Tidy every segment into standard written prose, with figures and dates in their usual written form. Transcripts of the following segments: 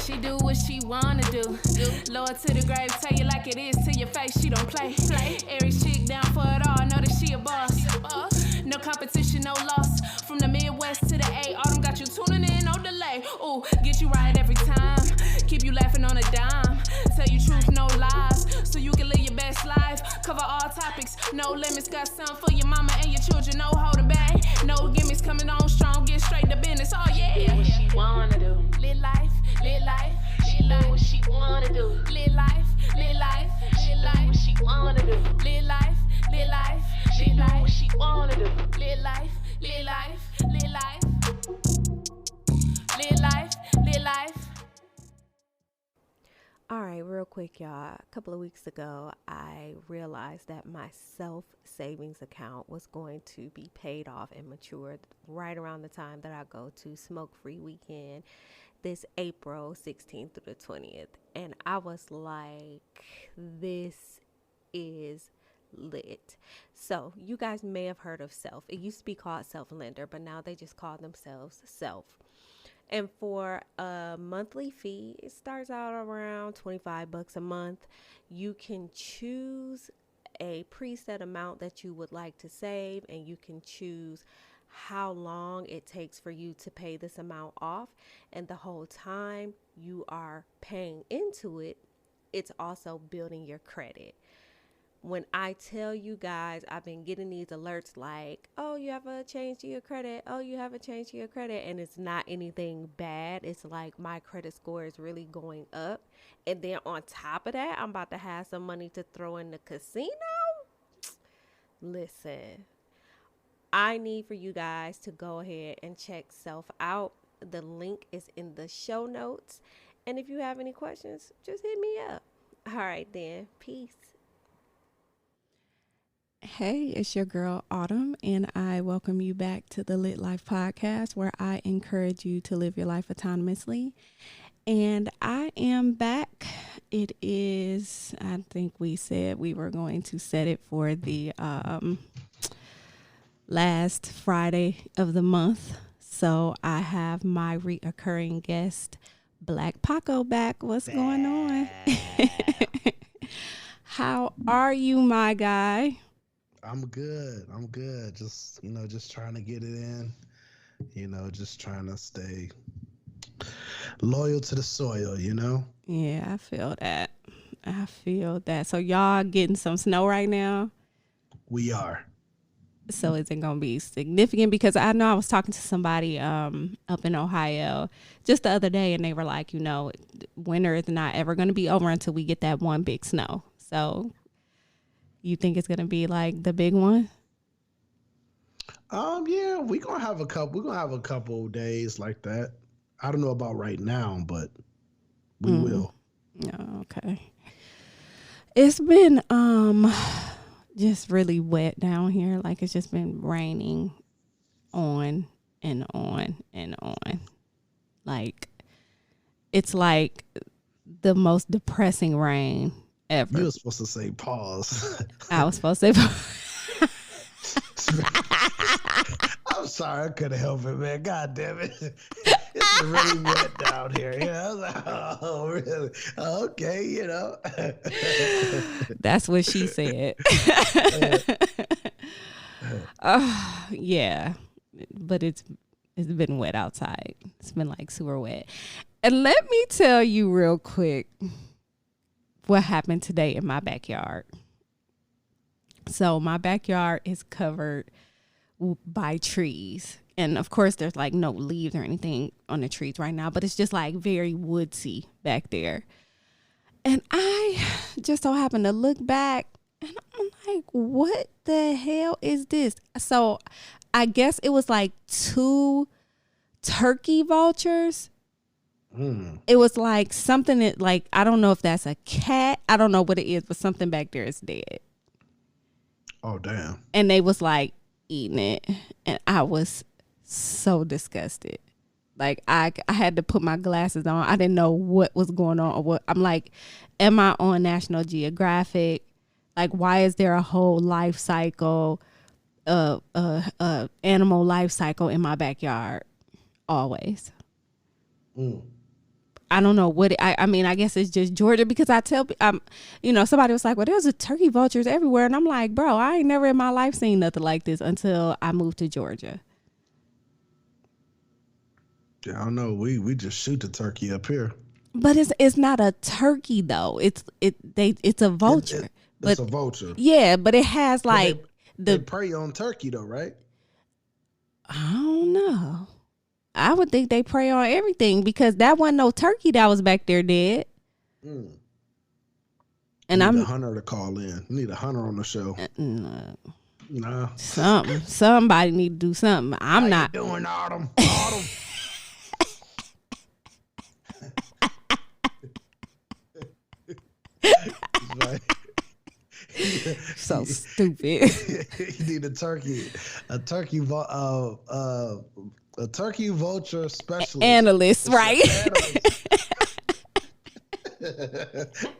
She do what she wanna do. Lower to the grave, tell you like it is to your face. She don't play. Every chick down for it all, know that she a boss. No competition, no loss. From the Midwest to the A, Autumn got you tuning in, no delay. Ooh, get you right every time. Keep you laughing on a dime. Tell you truth, no lies. So you can live your best life. Cover all topics, no limits. Got something for your mama and your children, no holding back. No gimmicks, coming on strong, get straight to business. Oh yeah. What she wanna do. Live life, live life, live life. What she wanna do. Live life, live life, live life. What she wanna do. Live life, live life, live life. What she wanna do. Live life, live life, live life. Live life, live life. All right, real quick, y'all. A couple of weeks ago, I realized that my self-savings account was going to be paid off and matured right around the time that I go to smoke-free weekend this April 16th through the 20th. And I was like, this is lit. So you guys may have heard of Self. It used to be called Self-Lender, but now they just call themselves Self. And for a monthly fee, it starts out around $25 a month. You can choose a preset amount that you would like to save, and you can choose how long it takes for you to pay this amount off. And the whole time you are paying into it, it's also building your credit. When I tell you guys, I've been getting these alerts like, oh, you have a change to your credit. Oh, you have a change to your credit. And it's not anything bad. It's like my credit score is really going up. And then on top of that, I'm about to have some money to throw in the casino. Listen, I need for you guys to go ahead and check Self out. The link is in the show notes. And if you have any questions, just hit me up. All right, then. Peace. Hey, it's your girl Autumn, and I welcome you back to the Lit Life podcast, where I encourage you to live your life autonomously. And I am back. It is, I think we said we were going to set it for the last Friday of the month. So I have my reoccurring guest, blkpaco, back. What's going on? How are you, my guy? I'm good. Just trying to get it in, just trying to stay loyal to the soil, Yeah, I feel that. So y'all getting some snow right now? We are. So is it going to be significant? Because I know I was talking to somebody up in Ohio just the other day, and they were like, winter is not ever going to be over until we get that one big snow. So you think it's gonna be like the big one? Yeah, we're gonna have a couple days like that. I don't know about right now, but we will. Oh, okay. It's been just really wet down here. Like it's just been raining on and on and on. Like it's like the most depressing rain ever. You were supposed to say pause. I was supposed to say pause. I'm sorry, I couldn't help it, man. God damn it. It's really wet down here. I was like, oh, really? Okay, That's what she said. Yeah. But it's been wet outside. It's been like super wet. And let me tell you real quick what happened today in my backyard. So my backyard is covered by trees. And of course there's like no leaves or anything on the trees right now, but it's just like very woodsy back there. And I just so happened to look back and I'm like, what the hell is this? So I guess it was like 2 turkey vultures. It was like something that, like, I don't know if that's a cat. I don't know what it is, but something back there is dead. Oh, damn. And they was like eating it. And I was so disgusted. Like I had to put my glasses on. I didn't know what was going on or what. I'm like, am I on National Geographic? Like, why is there a whole life cycle, animal life cycle in my backyard? Always. I don't know what I mean, I guess it's just Georgia, because I tell somebody was like, well, there's a turkey vultures everywhere, and I'm like, bro, I ain't never in my life seen nothing like this until I moved to Georgia. Yeah, I don't know. We just shoot the turkey up here. But it's not a turkey though. It's a vulture. It's a vulture. Yeah, but it has like they prey on turkey though, right? I don't know. I would think they prey on everything, because that wasn't no turkey that was back there dead. And I'm a hunter to call in. You need a hunter on the show. No. Somebody need to do something. I'm not doing Autumn. So stupid. You need a turkey vulture specialist. Analyst, right?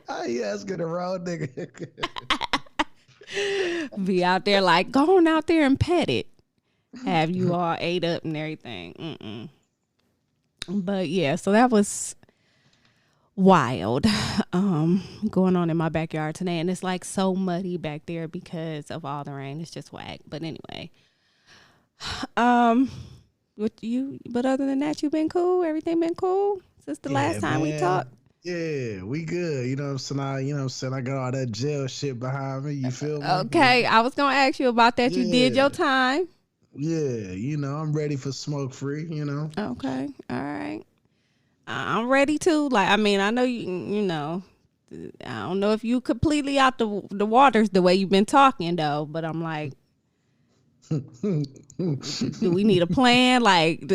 How you asking the wrong nigga? Be out there like, go on out there and pet it. Have you all ate up and everything. But yeah, so that was wild going on in my backyard today, and it's like so muddy back there because of all the rain. It's just whack. But anyway, but other than that, you've been cool? Everything been cool since the last time we talked? Yeah, we good. You know what I'm saying? I got all that jail shit behind me. You feel me? Okay, I was gonna ask you about that. You did your time. Yeah, I'm ready for smoke free, Okay, all right. I'm ready to. Like, I mean, I know you know, I don't know if you completely out the waters the way you've been talking though, but I'm like, do we need a plan? Like,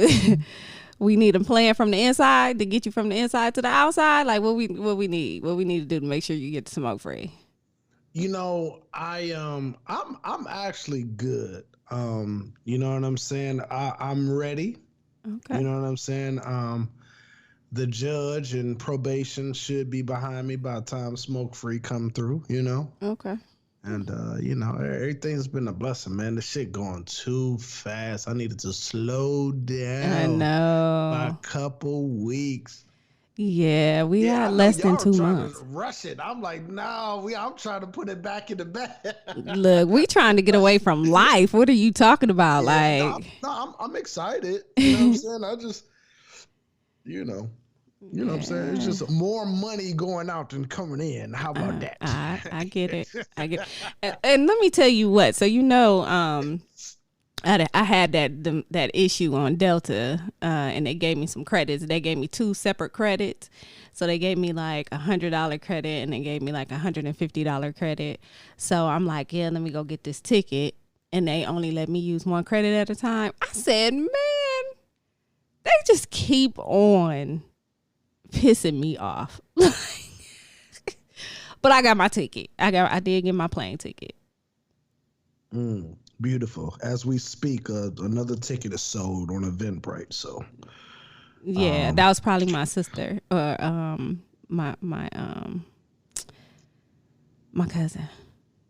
we need a plan from the inside to get you from the inside to the outside. Like, what we need to do to make sure you get the smoke free. I'm actually good. You know what I'm saying? I'm ready. Okay. You know what I'm saying? The judge and probation should be behind me by the time smoke free come through, Okay. And everything's been a blessing, man. The shit going too fast. I needed to slow down. I know. By a couple weeks. Yeah, we got less than 2 months. To rush it. I'm like, no, I'm trying to put it back in the bag. Look, we trying to get away from life. What are you talking about? I'm excited. You know what I'm saying? I just, you know what I'm saying? It's just more money going out than coming in. How about that? I get it. And let me tell you what. So I had that issue on Delta, and they gave me some credits. They gave me 2 separate credits. So they gave me like $100 credit, and they gave me like $150 credit. So I'm like, yeah, let me go get this ticket. And they only let me use 1 credit at a time. I said, man, they just keep on pissing me off. But I got my ticket. I did get my plane ticket. Beautiful. As we speak, another ticket is sold on Eventbrite. So yeah, that was probably my sister or my cousin.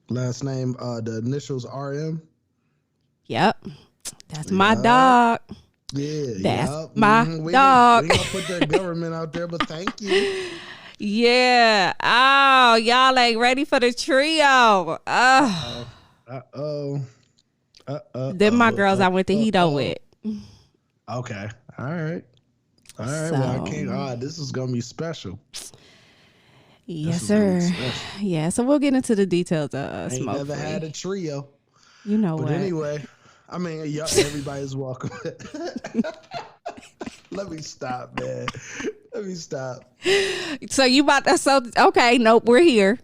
Last name, the initials RM. Yep, that's my dog. Yeah, that's my dog. We gonna put the government out there, but thank you. Yeah. Oh, y'all ain't ready for the trio. Then my girls I went to Hito with. Okay. All right. Well, I can't. This is gonna be special. Yes, sir. Yeah. So we'll get into the details of smoke. Ain't never had a trio. You know but what? Anyway, I mean, everybody's welcome. Let me stop, man. Let me stop. So you about to? So okay. Nope. We're here.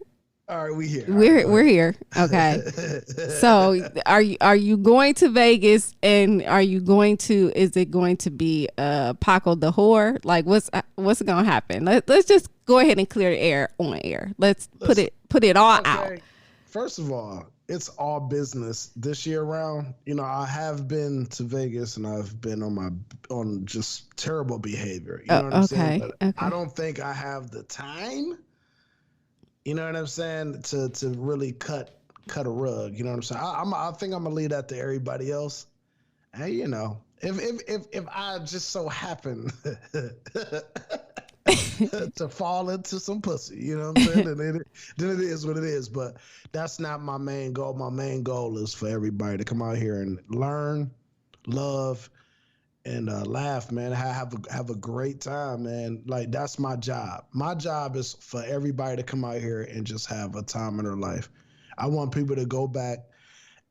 All right, we here. We're here. Okay. So are you going to Vegas, and is it going to be Paco the whore? Like what's gonna happen? Let's just go ahead and clear the air on air. Let's put it all out. First of all, it's all business this year round. I have been to Vegas, and I've been on just terrible behavior. You know what I'm saying? But okay. I don't think I have the time. You know what I'm saying? To really cut a rug. You know what I'm saying? I think I'm gonna leave that to everybody else. And if I just so happen to fall into some pussy. You know what I'm saying? Then it is what it is. But that's not my main goal. My main goal is for everybody to come out here and learn, love, and laugh, man. Have a great time, man. Like, that's my job. My job is for everybody to come out here and just have a time in their life. I want people to go back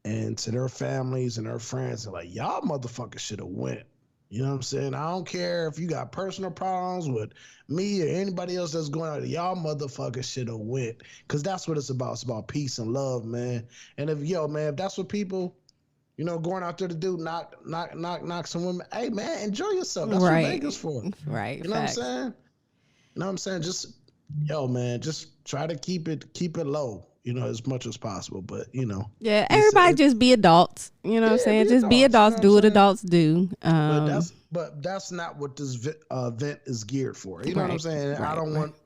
and to their families and their friends and like, y'all motherfuckers should have went. You know what I'm saying? I don't care if you got personal problems with me or anybody else that's going out. Y'all motherfuckers should have went. Because that's what it's about. It's about peace and love, man. And if that's what people, going out there to do, knock some women. Hey, man, enjoy yourself. That's what Vegas for. Right. You know what I'm saying? You know what I'm saying? Just, man, just try to keep it low, as much as possible. But, Yeah, everybody just be adults. You know what I'm saying? Just be adults, do what adults do. But that's not what this event is geared for. You know what I'm saying? Right,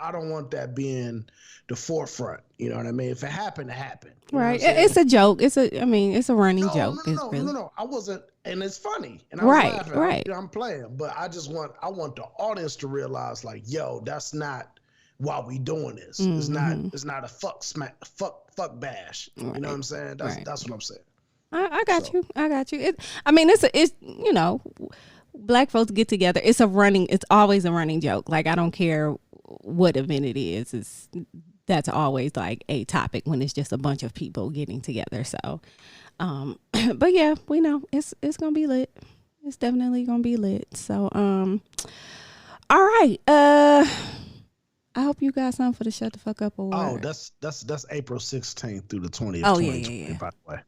I don't want that being the forefront. You know what I mean? If it happened, it happened. Right. It's a joke. It's a running joke. No. I wasn't, and it's funny. And I was laughing. Right. I'm playing, but I want the audience to realize, like, yo, that's not why we doing this. Mm-hmm. It's not a fuck bash. Right. You know what I'm saying? That's what I'm saying. I got you. It's Black folks get together. It's always a running joke. Like, I don't care what event it is. That's always like a topic when it's just a bunch of people getting together. So, but yeah, we know it's gonna be lit. It's definitely gonna be lit. So, all right. I hope you got something for the Shut the Fuck Up award. Oh, that's April 16th through the 20th. Oh, yeah. By the way.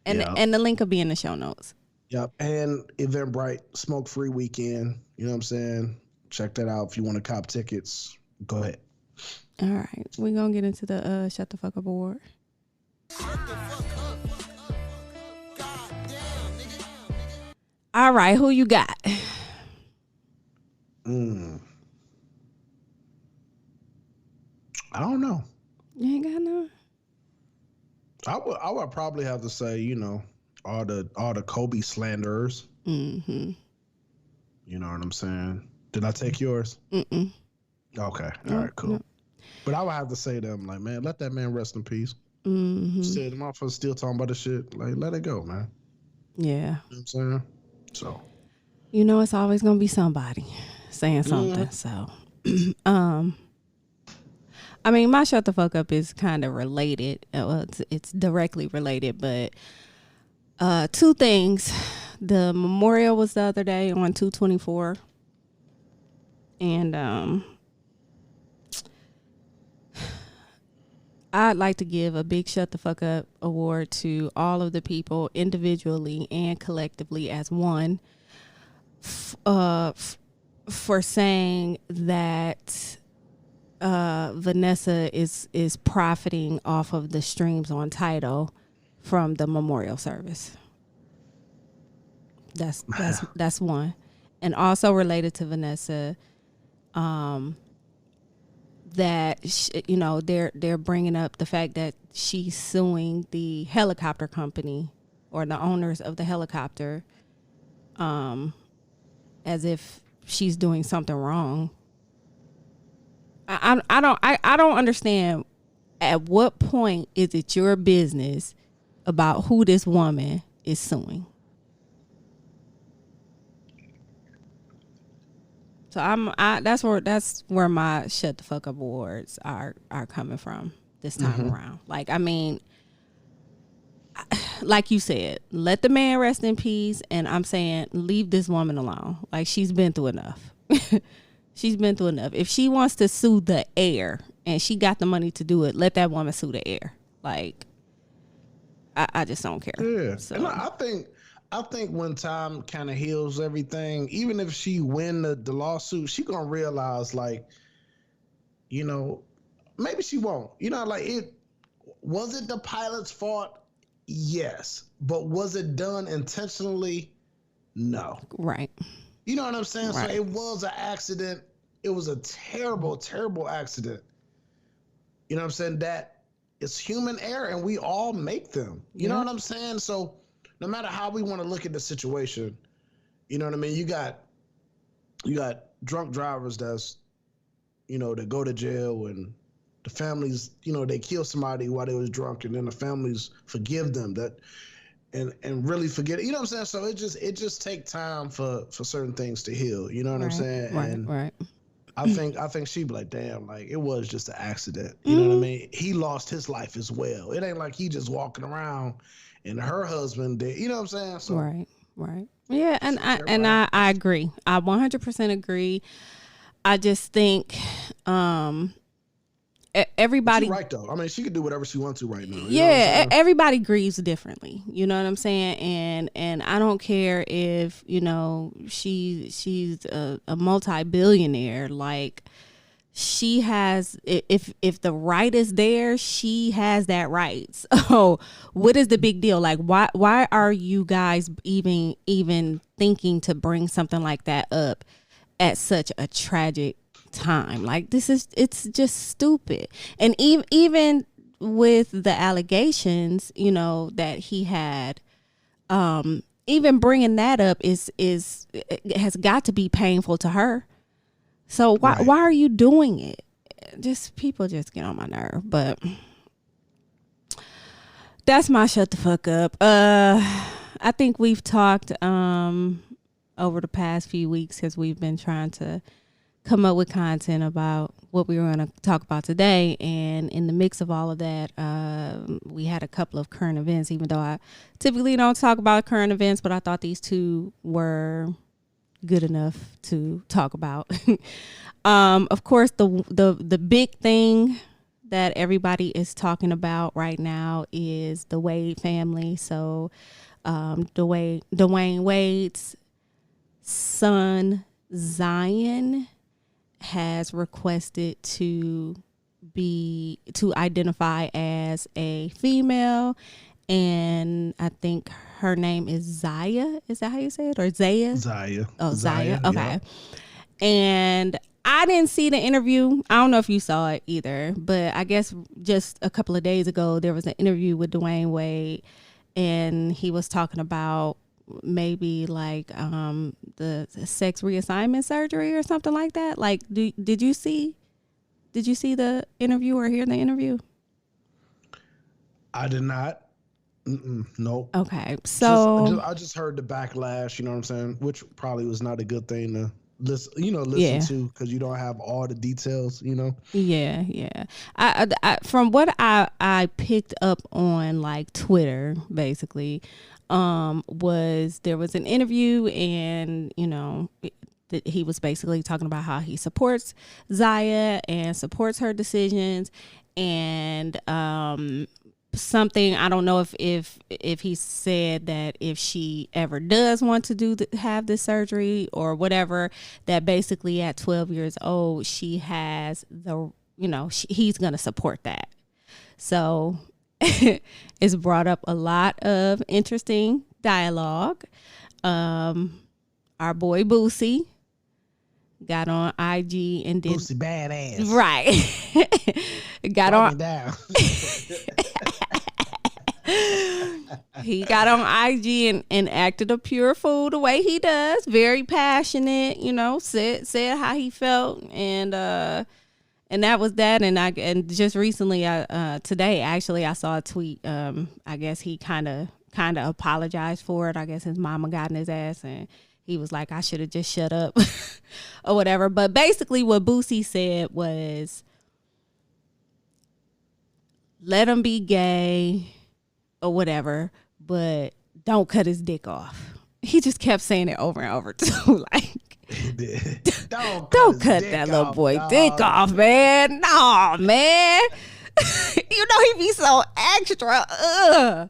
And the link will be in the show notes. Yep. And Eventbrite, Smoke Free Weekend. You know what I'm saying? Check that out. If you want to cop tickets, go ahead. All right. We're going to get into the Shut the Fuck Up award. All right. Who you got? I don't know. You ain't got none? I would probably have to say, all the Kobe slanderers. Mm-hmm. You know what I'm saying? Did I take yours? Mm-mm. Okay. All right, cool. No. But I would have to say to them, like, man, let that man rest in peace. Mm-hmm. Said the motherfucker still talking about the shit. Like, let it go, man. Yeah. You know what I'm saying? So. It's always going to be somebody saying something. So, my Shut the Fuck Up is kind of related. Well, it's directly related, but two things. The memorial was the other day on 2/24, and I'd like to give a big Shut the Fuck Up award to all of the people individually and collectively as one for saying that Vanessa is profiting off of the streams on Tidal from the memorial service. That's one. And also related to Vanessa, that they're bringing up the fact that she's suing the helicopter company or the owners of the helicopter, as if she's doing something wrong. I don't understand. At what point is it your business about who this woman is suing? So that's where my Shut the Fuck Up awards are coming from this time around. Like, like you said, let the man rest in peace, and I'm saying leave this woman alone. Like, she's been through enough. She's been through enough. If she wants to sue the air and she got the money to do it, let that woman sue the air. Like, I just don't care. Yeah. So. And I think when time kind of heals everything, even if she win the lawsuit, she gonna realize, like, maybe she won't. Was it the pilot's fault? Yes. But was it done intentionally? No. Right. You know what I'm saying? Right. So it was an accident. It was a terrible, terrible accident. You know what I'm saying? That it's human error, and we all make them. You know what I'm saying? So no matter how we want to look at the situation, you know what I mean? You got drunk drivers that's to go to jail, and the families, they kill somebody while they was drunk, and then the families forgive them and really forget it. You know what I'm saying? So it just take time for certain things to heal. You know what I'm saying? Right. I think she'd be like, damn, like it was just an accident. You know what I mean? He lost his life as well. It ain't like he just walking around and her husband did. You know what I'm saying? So right. Yeah, and I agree. I 100% agree. I just think everybody. She's right though. I mean, she could do whatever she wants to right now. Yeah, everybody grieves differently. You know what I'm saying? And I don't care if she's a multi-billionaire. Like she has, if the right is there, she has that right. So what is the big deal? Like why are you guys even thinking to bring something like that up at such a tragic time? Like it's just stupid. And even with the allegations that he had, even bringing that up it has got to be painful to her. So why are you doing it? People just get on my nerve. But that's my shut the fuck up. I think we've talked over the past few weeks, as we've been trying to come up with content about what we were going to talk about today. And in the mix of all of that, we had a couple of current events, even though I typically don't talk about current events, but I thought these two were good enough to talk about. Of course, the big thing that everybody is talking about right now is the Wade family. So Dwayne Wade's son, Zion, has requested to identify as a female, and I think her name is Zaya. Is that how you say it? Or Zaya? Zaya. Oh, Zaya. Okay. Yeah. And I didn't see the interview. I don't know if you saw it either, but I guess just a couple of days ago there was an interview with Dwayne Wade, and he was talking about maybe like the sex reassignment surgery or something like that. Like, did you see the interview or hear the interview? I did not. Nope. Okay, so I just heard the backlash. You know what I'm saying? Which probably was not a good thing to listen to, because you don't have all the details. Yeah. I from what I picked up on like Twitter, basically, was there was an interview, and he was basically talking about how he supports Zaya and supports her decisions, and something, I don't know if he said that if she ever does want to have this surgery or whatever, that basically at 12 years old she has he's gonna support that. So it's brought up a lot of interesting dialogue. Our boy Boosie got on IG and did Boosie badass, right. Got on down. He got on IG and acted a pure fool the way he does. Very passionate, said how he felt, and that was that. And just recently, today actually, I saw a tweet. I guess he kind of apologized for it. I guess his mama got in his ass, and he was like, I should have just shut up or whatever. But basically, what Boosie said was, let him be gay or whatever, but don't cut his dick off. He just kept saying it over and over too. Like, don't cut that little boy dick off, man. No, man. He be so extra. Ugh.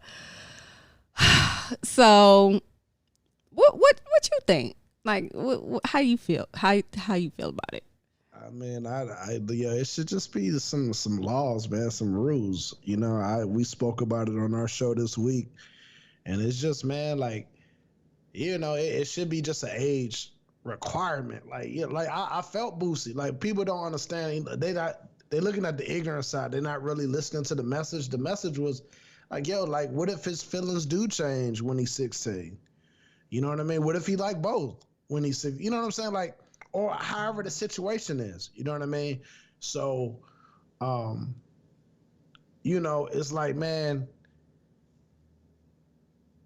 So, what you think? Like, how you feel? How you feel about it? I mean, it should just be some laws, man, some rules. We spoke about it on our show this week, and it's just, man, like, it should be just an age requirement. Like, I felt Boosie. Like, people don't understand. They're looking at the ignorant side. They're not really listening to the message. The message was like, yo, like, what if his feelings do change when he's 16? You know what I mean? What if he like both when he's 16? You know what I'm saying? Like, or however the situation is. You know what I mean? So, you know, it's like, man,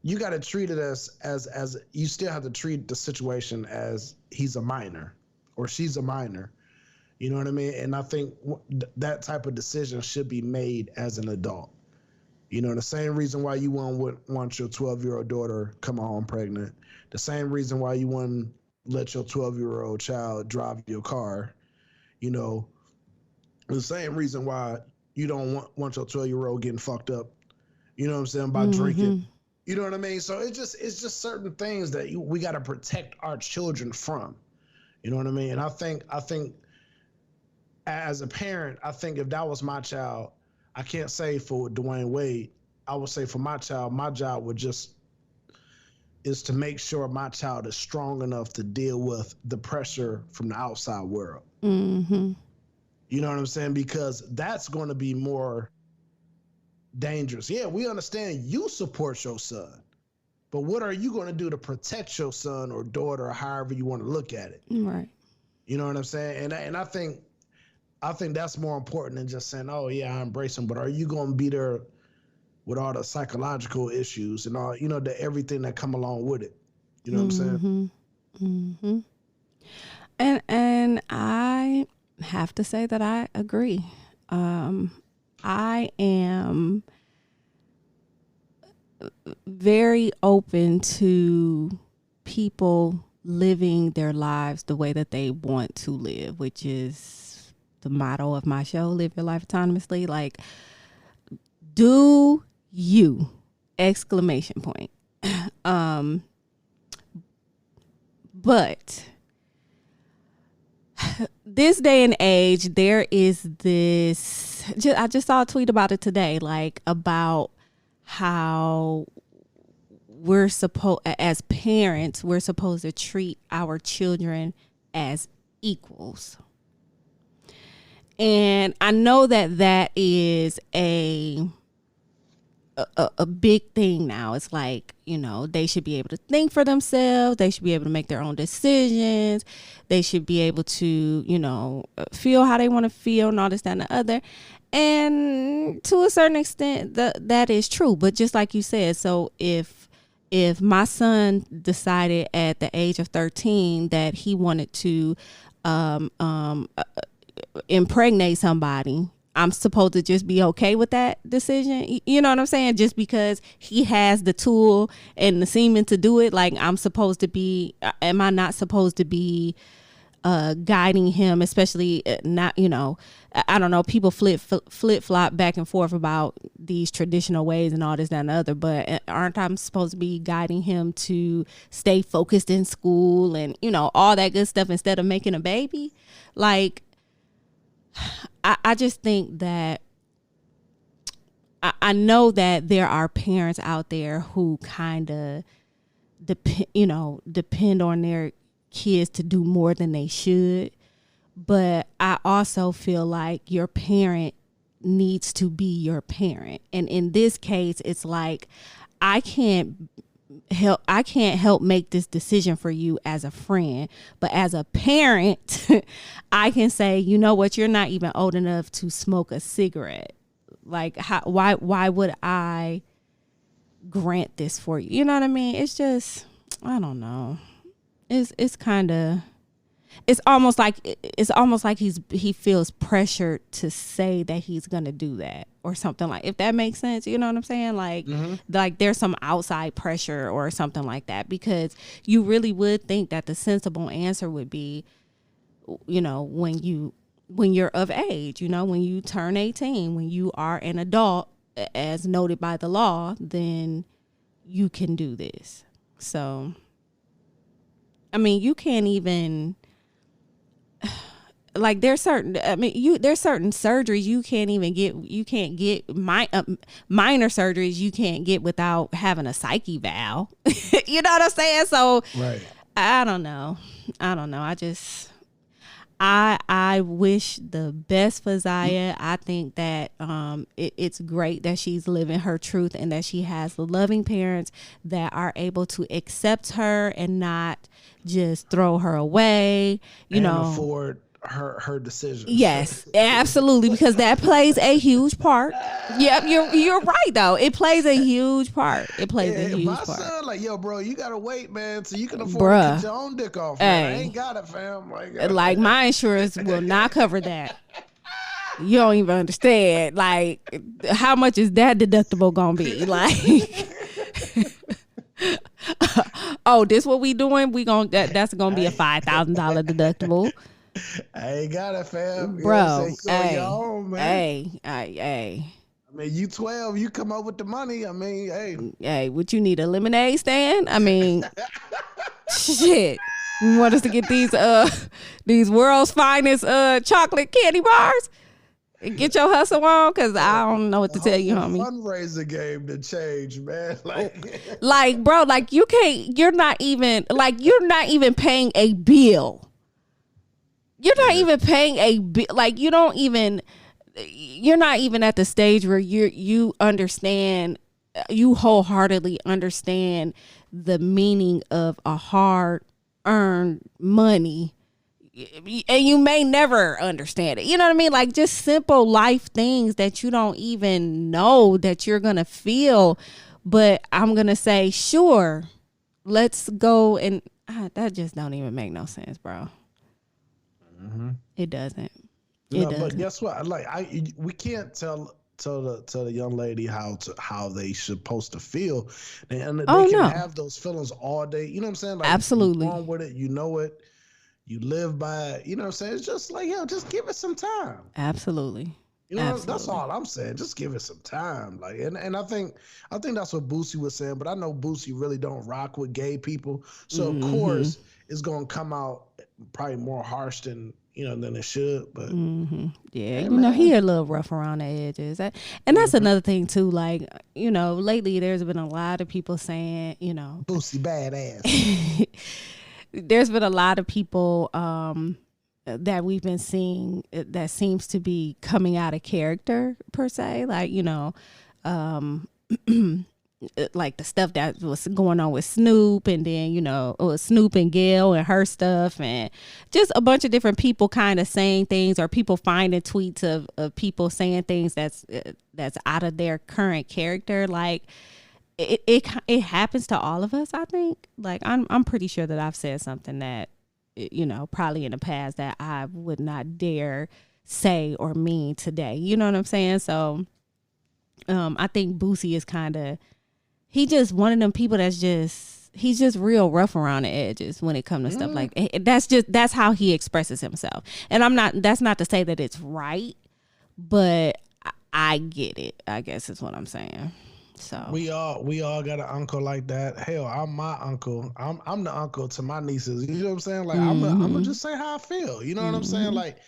you got to treat it as you still have to treat the situation as he's a minor or she's a minor. You know what I mean? And I think that type of decision should be made as an adult. You know, the same reason why you wouldn't want your 12-year-old daughter come home pregnant, the same reason why you wouldn't let your 12-year-old child drive your car, you know, the same reason why you don't want your 12-year-old getting fucked up, you know what I'm saying, by drinking. You know what I mean? So it's just certain things that we got to protect our children from. You know what I mean? And I think as a parent, I think if that was my child, I can't say for Dwayne Wade, I would say for my job would just is to make sure my child is strong enough to deal with the pressure from the outside world. Mm-hmm. You know what I'm saying? Because that's going to be more dangerous. Yeah, we understand you support your son, but what are you going to do to protect your son or daughter, or however you want to look at it? Right. You know what I'm saying? And I think that's more important than just saying, oh yeah, I embrace him, but are you going to be there with all the psychological issues and all, you know, everything that come along with it? You know what I'm saying? And I have to say that I agree. I am very open to people living their lives the way that they want to live, which is the motto of my show, Live Your Life Autonomously. Like, do you, ! But this day and age, there is this, I just saw a tweet about it today, like about how as parents, we're supposed to treat our children as equals. And I know that is a big thing now. It's like, you know, they should be able to think for themselves. They should be able to make their own decisions. They should be able to, you know, feel how they want to feel and all this, that, and the other. And to a certain extent, that is true. But just like you said, so if my son decided at the age of 13 that he wanted to impregnate somebody, I'm supposed to just be okay with that decision. You know what I'm saying? Just because he has the tool and the semen to do it, like am I not supposed to be guiding him, especially not, you know, I don't know, people flip flop back and forth about these traditional ways and all this, that, and the other, but aren't I supposed to be guiding him to stay focused in school and, you know, all that good stuff instead of making a baby? Like, I just think that I know that there are parents out there who kind of depend on their kids to do more than they should. But I also feel like your parent needs to be your parent. And in this case, it's like, I can't help make this decision for you as a friend, but as a parent, I can say, you know what, you're not even old enough to smoke a cigarette. Like, why would I grant this for you? You know what I mean? It's just, I don't know. It's kind of, it's almost like he feels pressured to say that he's gonna do that or something, like, if that makes sense. You know what I'm saying? Like, like there's some outside pressure or something like that, because you really would think that the sensible answer would be, you know, when you're of age, you know, when you turn 18, when you are an adult as noted by the law, then you can do this. So, I mean, you can't even, like, there's certain surgeries you can't even get. You can't get minor surgeries you can't get without having a psych eval. You know what I'm saying? So, right. I don't know. I wish the best for Zaya. I think that it's great that she's living her truth and that she has loving parents that are able to accept her and not just throw her away. You know, afford her decisions. Yes, absolutely, because that plays a huge part. Yep, you're right though. It plays a huge part. It plays a huge part. My son, like, yo, bro, you gotta wait, man, so you can afford to cut your own dick off. Man. I ain't got it, fam. Like my insurance will not cover that. You don't even understand. Like, how much is that deductible gonna be? Like, oh, this what we doing? That's gonna be a $5,000 deductible. I ain't got it, fam. Bro, hey. I mean, you 12, you come up with the money. I mean, hey, would you need a lemonade stand? I mean, shit. You want us to get these world's finest chocolate candy bars? And get your hustle on, cause I don't know what to tell you, homie. Fundraiser game to change, man. Like, bro, like you're not even paying a bill. You're not even paying a bill. Like, you're not even at the stage where you understand, you wholeheartedly understand the meaning of a hard-earned money. And you may never understand it. You know what I mean? Like, just simple life things that you don't even know that you're going to feel. But I'm going to say, sure, let's go. And that just don't even make no sense, bro. Mm-hmm. It doesn't. But guess what? Like, we can't tell the young lady how they supposed to feel, and they can have those feelings all day. You know what I'm saying? Like, absolutely. You're born with it, you know it, you live by it. You know what I'm saying? It's just like, just give it some time. Absolutely. You know, that's all I'm saying. Just give it some time. Like, and I think that's what Boosie was saying. But I know Boosie really don't rock with gay people, so of course it's gonna come out probably more harsh than it should. But yeah, hey, he a little rough around the edges, and that's another thing too. Like, lately there's been a lot of people saying, Boosie badass. There's been a lot of people that we've been seeing that seems to be coming out of character per se, like like the stuff that was going on with Snoop, and then Snoop and Gail and her stuff, and just a bunch of different people kind of saying things, or people finding tweets of people saying things that's out of their current character. Like, it happens to all of us, I think. Like, I'm pretty sure that I've said something that probably in the past that I would not dare say or mean today. You know what I'm saying? So I think Boosie is kind of, he just one of them people he's just real rough around the edges when it comes to stuff like that's how he expresses himself. And that's not to say that it's right, but I get it, I guess is what I'm saying. So we all got an uncle like that. Hell, I'm my uncle. I'm the uncle to my nieces. You know what I'm saying? Like, I'm gonna just say how I feel. You know what I'm saying? Like,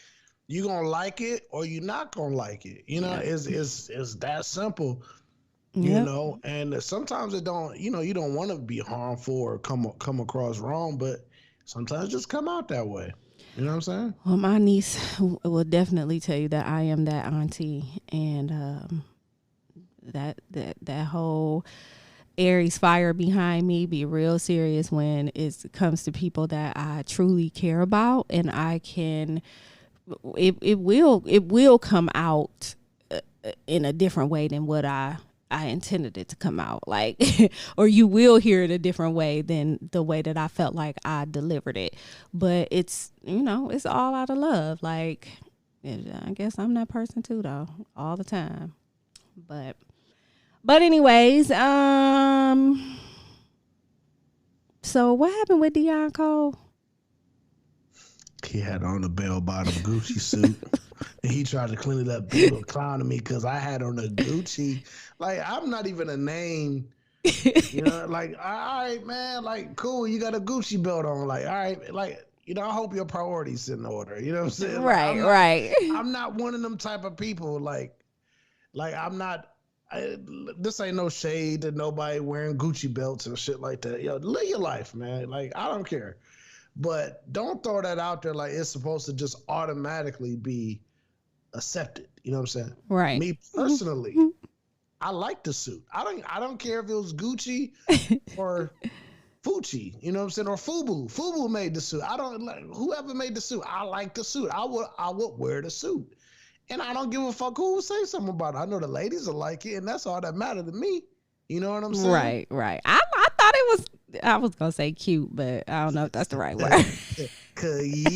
you gonna like it or you not gonna like it. It's that simple. Yep. And sometimes it don't. You don't want to be harmful or come across wrong, but sometimes just come out that way. You know what I'm saying? Well, my niece will definitely tell you that I am that auntie, and that whole Aries fire behind me be real serious when it comes to people that I truly care about, and I can. It will come out in a different way than what I intended it to come out, like, or you will hear it a different way than the way that I felt like I delivered it. But it's it's all out of love. Like, I guess I'm that person too, though, all the time. But anyways, so what happened with Dion Cole? He had on a bell-bottom Gucci suit, and he tried to clean it up, clowning me because I had on a Gucci. Like, I'm not even a name, like, all right, man, like, cool, you got a Gucci belt on, like, all right, like, I hope your priorities in order, you know what I'm saying? Right, like, right. I'm not one of them type of people, like I'm not, this ain't no shade to nobody wearing Gucci belts and shit like that. Live your life, man. Like, I don't care. But don't throw that out there like it's supposed to just automatically be accepted. You know what I'm saying? Right. Me personally, I like the suit. I don't care if it was Gucci or Fucci, you know what I'm saying, or Fubu. Fubu made the suit. I don't like whoever made the suit. I like the suit. I would wear the suit, and I don't give a fuck who would say something about it. I know the ladies will like it, and that's all that matters to me. You know what I'm saying? Right. I thought it was. I was gonna say cute, but I don't know if that's the right word. Cute.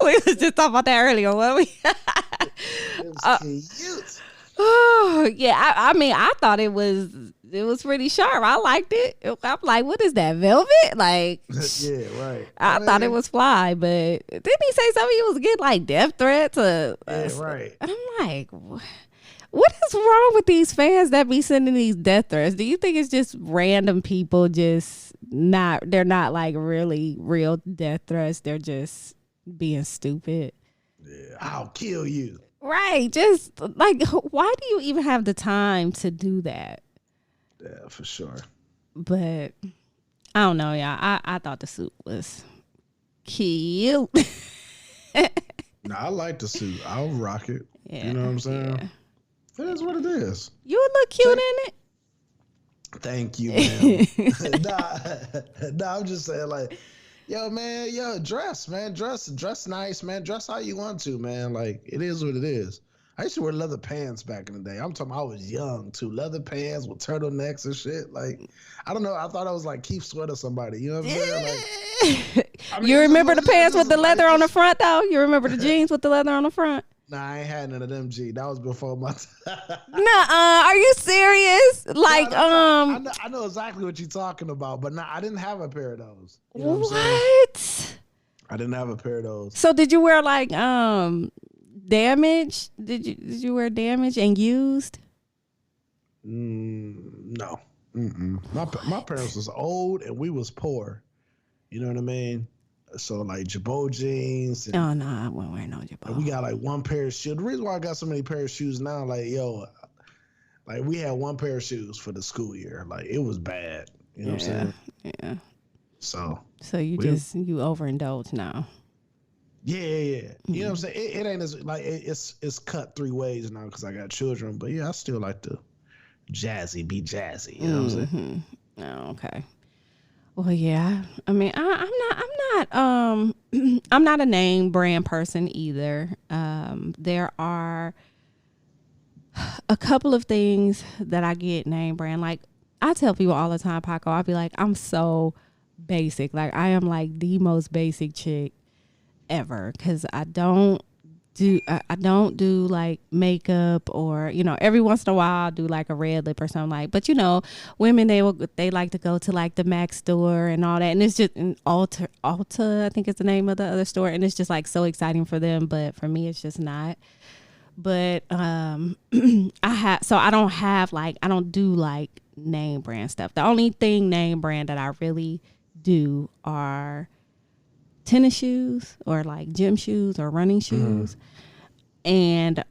We was just talking about that earlier, weren't we? It was cute. Oh yeah, I mean, I thought it was pretty sharp. I liked it. I'm like, what is that, velvet? Like, yeah, right. I thought it was fly, but didn't he say something? He was getting like death threats. Yeah, right. And I'm like, what is wrong with these fans that be sending these death threats? Do you think it's just random people just not? They're not like really real death threats. They're just being stupid. Yeah, I'll kill you. Right. Just like, why do you even have the time to do that? Yeah, for sure. But I don't know, y'all. I thought the suit was cute. No, I like the suit. I'll rock it. Yeah, you know what I'm saying? Yeah. It is what it is. You would look cute in it. Thank you, man. nah, I'm just saying, like, dress, man. Dress nice, man. Dress how you want to, man. Like, it is what it is. I used to wear leather pants back in the day. I'm talking I was young, too. Leather pants with turtlenecks and shit. Like, I don't know. I thought I was like Keith Sweat or somebody. You know what I'm saying? Like, I mean, you remember the pants with the leather on the front, though? You remember the jeans with the leather on the front? Nah, I ain't had none of them, G. That was before my time. Nuh-uh. Are you serious? Like, I know exactly what you're talking about, but nah, I didn't have a pair of those. You know what? I didn't have a pair of those. So did you wear like damage? Did you wear damage and used? No. My parents was old and we was poor. You know what I mean? So like Jabot jeans. And, oh no, I wasn't wearing no Jabot. We got like one pair of shoes. The reason why I got so many pair of shoes now, like like we had one pair of shoes for the school year. Like it was bad. You know what I'm saying? Yeah. So you overindulge now. Yeah. You know what I'm saying? It ain't as like it's cut three ways now because I got children. But yeah, I still like to be jazzy. You know what I'm saying? Oh, okay. Well, yeah. I mean, I'm not a name brand person either. There are a couple of things that I get name brand. Like I tell people all the time, Paco, I'll be like, I'm so basic. Like I am like the most basic chick ever because I don't do like makeup or, you know, every once in a while I'll do like a red lip or something like, but you know, women, they like to go to like the MAC store and all that. And it's just an Ulta, I think is the name of the other store. And it's just like so exciting for them. But for me, it's just not. But, I don't do like name brand stuff. The only thing name brand that I really do are tennis shoes or like gym shoes or running shoes and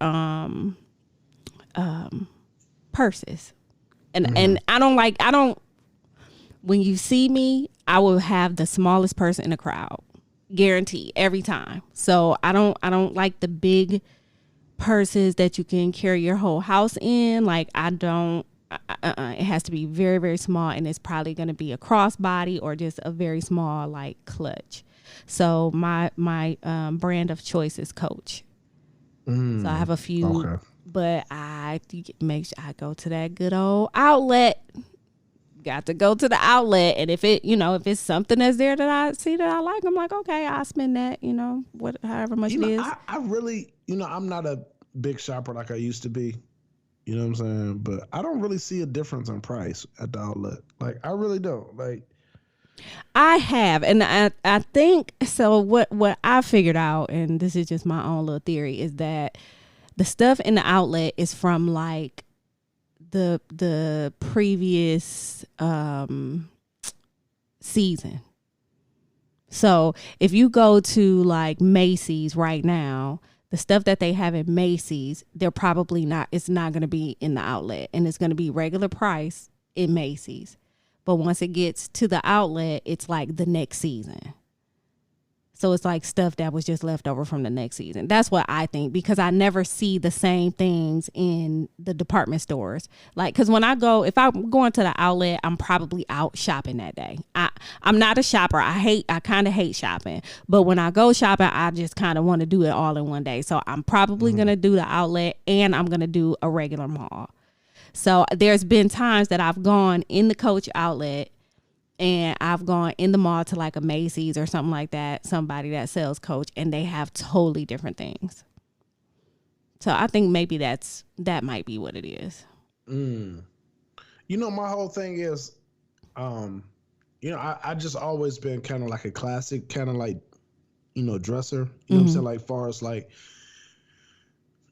purses. And I don't when you see me, I will have the smallest purse in the crowd. Guarantee every time. So I don't like the big purses that you can carry your whole house in. Like it has to be very, very small, and it's probably going to be a crossbody or just a very small like clutch. So my brand of choice is Coach. So I have a few, but I make sure I go to that good old outlet. Got to go to the outlet, and if it's something that's there that I see that I like, I'm like, okay, I'll spend that, however much it is. I really, I'm not a big shopper like I used to be. You know what I'm saying? But I don't really see a difference in price at the outlet. Like, I really don't. Like, I have, and I think so. What I figured out, and this is just my own little theory, is that the stuff in the outlet is from like the previous season. So if you go to like Macy's right now, the stuff that they have in Macy's, they're probably not. It's not going to be in the outlet, and it's going to be regular price in Macy's. But once it gets to the outlet, it's like the next season. So it's like stuff that was just left over from the next season. That's what I think, because I never see the same things in the department stores. Like, because if I'm going to the outlet, I'm probably out shopping that day. I'm not a shopper. I kind of hate shopping. But when I go shopping, I just kind of want to do it all in one day. So I'm probably going to do the outlet, and I'm going to do a regular mall. So there's been times that I've gone in the Coach outlet, and I've gone in the mall to like a Macy's or something like that, somebody that sells Coach, and they have totally different things. So I think maybe that might be what it is. You know, my whole thing is, you know, I just always been kind of like a classic, kind of like, you know, dresser. You know what I'm saying? Like, far as like,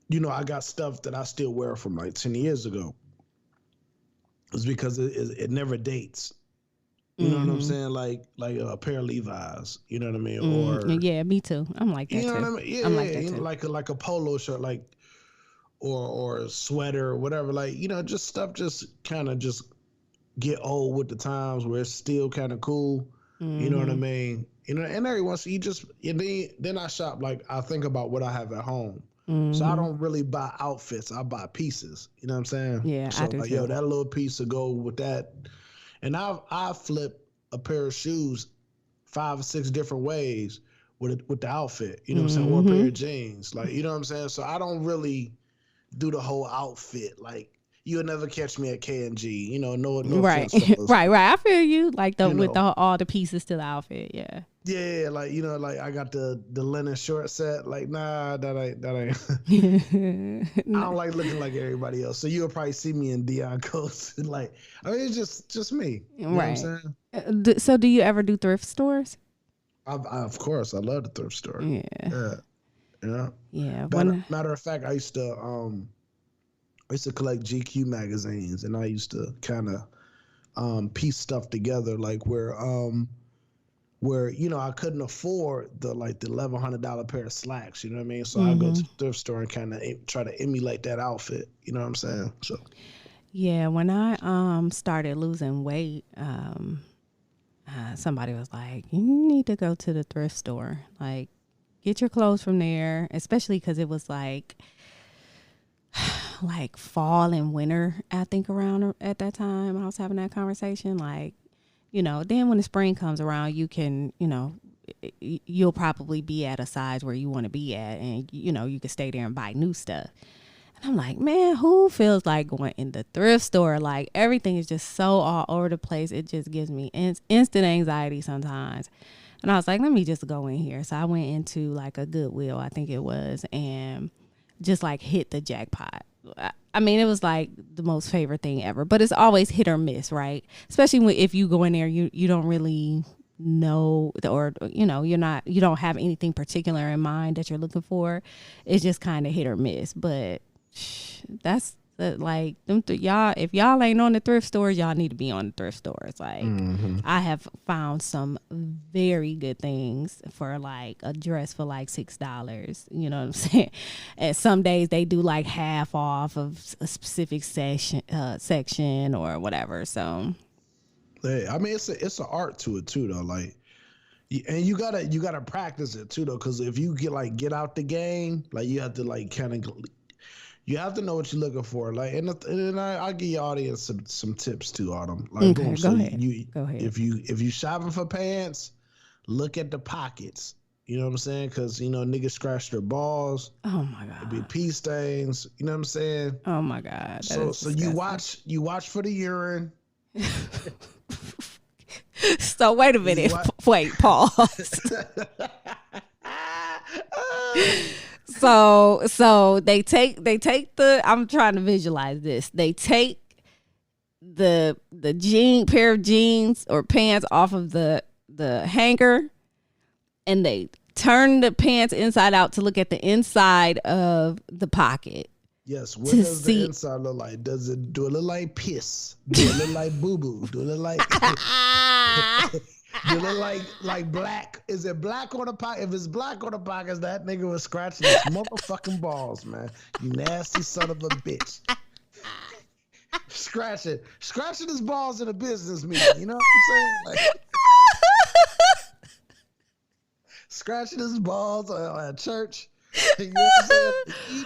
you know, I got stuff that I still wear from like 10 years ago. It's because it never dates. You know what I'm saying? Like a pair of Levi's. You know what I mean? Or yeah, me too. I'm like that too. You know what I mean? Yeah, I'm like that you know, too. like a polo shirt, like or a sweater or whatever. Like, you know, just stuff just kind of just get old with the times where it's still kind of cool. You know what I mean? You know, and every once then I shop, like I think about what I have at home. So I don't really buy outfits. I buy pieces. You know what I'm saying? Yeah, so I do like, too. yo, that little piece will go with that. And I flip a pair of shoes 5 or 6 different ways with the outfit, you know what I'm saying, or a pair of jeans, like, you know what I'm saying. So I don't really do the whole outfit. Like, you'll never catch me at K&G, you know. No right, right. I feel you. Like all the pieces to the outfit, yeah. Yeah, like, you know, like I got the linen short set. Like, nah, that ain't. I don't like looking like everybody else. So you'll probably see me in Dion coats. Like, I mean, it's just me. You know what I'm saying? So do you ever do thrift stores? Of course, I love the thrift store. Yeah. Yeah. Matter of fact, I used to collect GQ magazines, and I used to kind of piece stuff together, like where, you know, I couldn't afford the $1,100 pair of slacks, you know what I mean? So I go to the thrift store and kind of try to emulate that outfit, you know what I'm saying? So yeah, when I started losing weight, somebody was like, you need to go to the thrift store, like get your clothes from there, especially because it was like fall and winter, I think, around at that time I was having that conversation. Like, you know, then when the spring comes around, you can, you know, you'll probably be at a size where you want to be at, and, you know, you can stay there and buy new stuff. And I'm like, man, who feels like going in the thrift store? Like, everything is just so all over the place. It just gives me instant anxiety sometimes. And I was like, let me just go in here. So I went into like a Goodwill, I think it was, and just like hit the jackpot. I mean, it was like the most favorite thing ever, but it's always hit or miss, right? Especially if you go in there, you don't really know, or, you know, you don't have anything particular in mind that you're looking for. It's just kind of hit or miss. But that's like y'all. If y'all ain't on the thrift stores, y'all need to be on the thrift stores. Like, I have found some very good things for like a dress for like $6. You know what I'm saying? And some days they do like half off of a specific section or whatever. So, hey, I mean, it's an art to it too, though. Like, and you gotta practice it too, though, because if you get out the game, like, you have to like kind of. You have to know what you're looking for. Like, and I'll give your audience some tips too, Autumn. Like, okay, go ahead. If you shopping for pants, look at the pockets. You know what I'm saying? Because, you know, niggas scratch their balls. Oh my God. It'd be pee stains. You know what I'm saying? Oh my God. So you watch for the urine. So wait a minute. Wait, pause. So they take the, I'm trying to visualize this. They take the pair of jeans or pants off of the hanger, and they turn the pants inside out to look at the inside of the pocket. Yes, what does the inside look like? Do it look like piss? Do it look like boo-boo? Do it look like do it look like black? Is it black on the pocket? If it's black on the pockets, that nigga was scratching his motherfucking balls, man. You nasty son of a bitch. scratching his balls in a business meeting. You know what I'm saying? Like, scratching his balls at church. You know what I'm saying?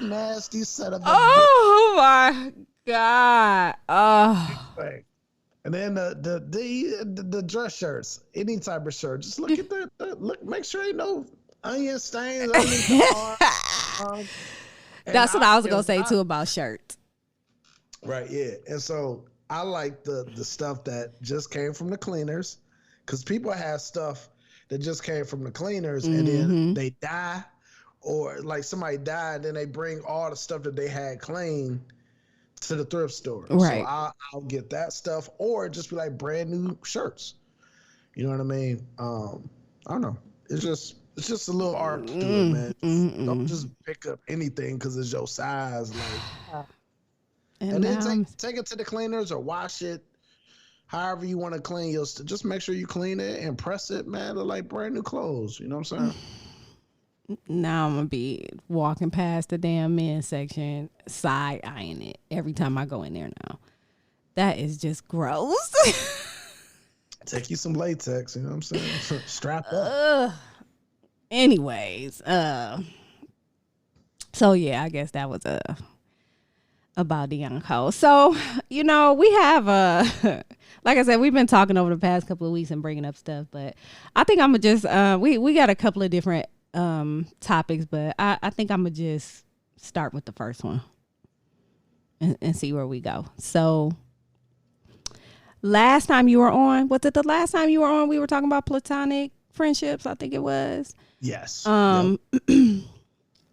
You nasty son of a Oh my God. Oh. bitch. And then the dress shirts, any type of shirt. Just look at look. Make sure ain't no onion stains underneath the arm. That's what I was gonna say too about shirts. Right, yeah. And so I like the stuff that just came from the cleaners, because people have stuff that just came from the cleaners and then they die, or like somebody died and then they bring all the stuff that they had clean to the thrift store. Right. So I'll get that stuff, or just be like brand new shirts. You know what I mean? I don't know. It's just a little art to it, man. Don't just pick up anything because it's your size. Like, and then take it to the cleaners or wash it. However you want to clean your stuff. Just make sure you clean it and press it, man. They're like brand new clothes. You know what I'm saying? Now I'm gonna be walking past the damn men's section, side eyeing it every time I go in there now. That is just gross. Take you some latex, you know what I'm saying? Strap up. Anyways, so yeah, I guess that was about Dianco. So, you know, we have like I said, we've been talking over the past couple of weeks and bringing up stuff, but I think I'm gonna just we got a couple of different topics, but I think I'm gonna just start with the first one and see where we go. So last time you were on, was it the last time you were on, we were talking about platonic friendships? I think it was. Yes.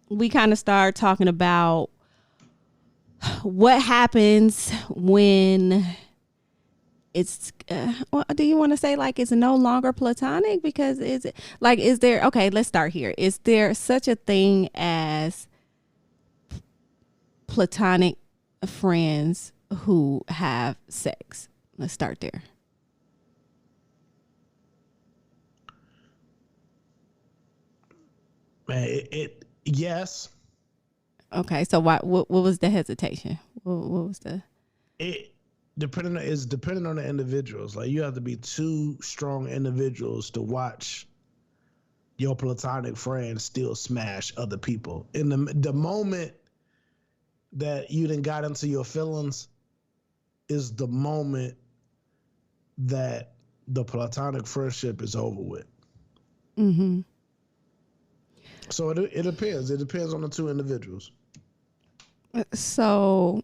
We kind of started talking about what happens when it's well, do you want to say like it's no longer platonic? Because is there, okay, let's start here. Is there such a thing as platonic friends who have sex? Let's start there. Man, yes. Okay, so what was the hesitation? What was the depending on the individuals. Like, you have to be two strong individuals to watch your platonic friend still smash other people. In the moment that you done got into your feelings is the moment that the platonic friendship is over with. Mm-hmm. So it depends. It depends on the two individuals. So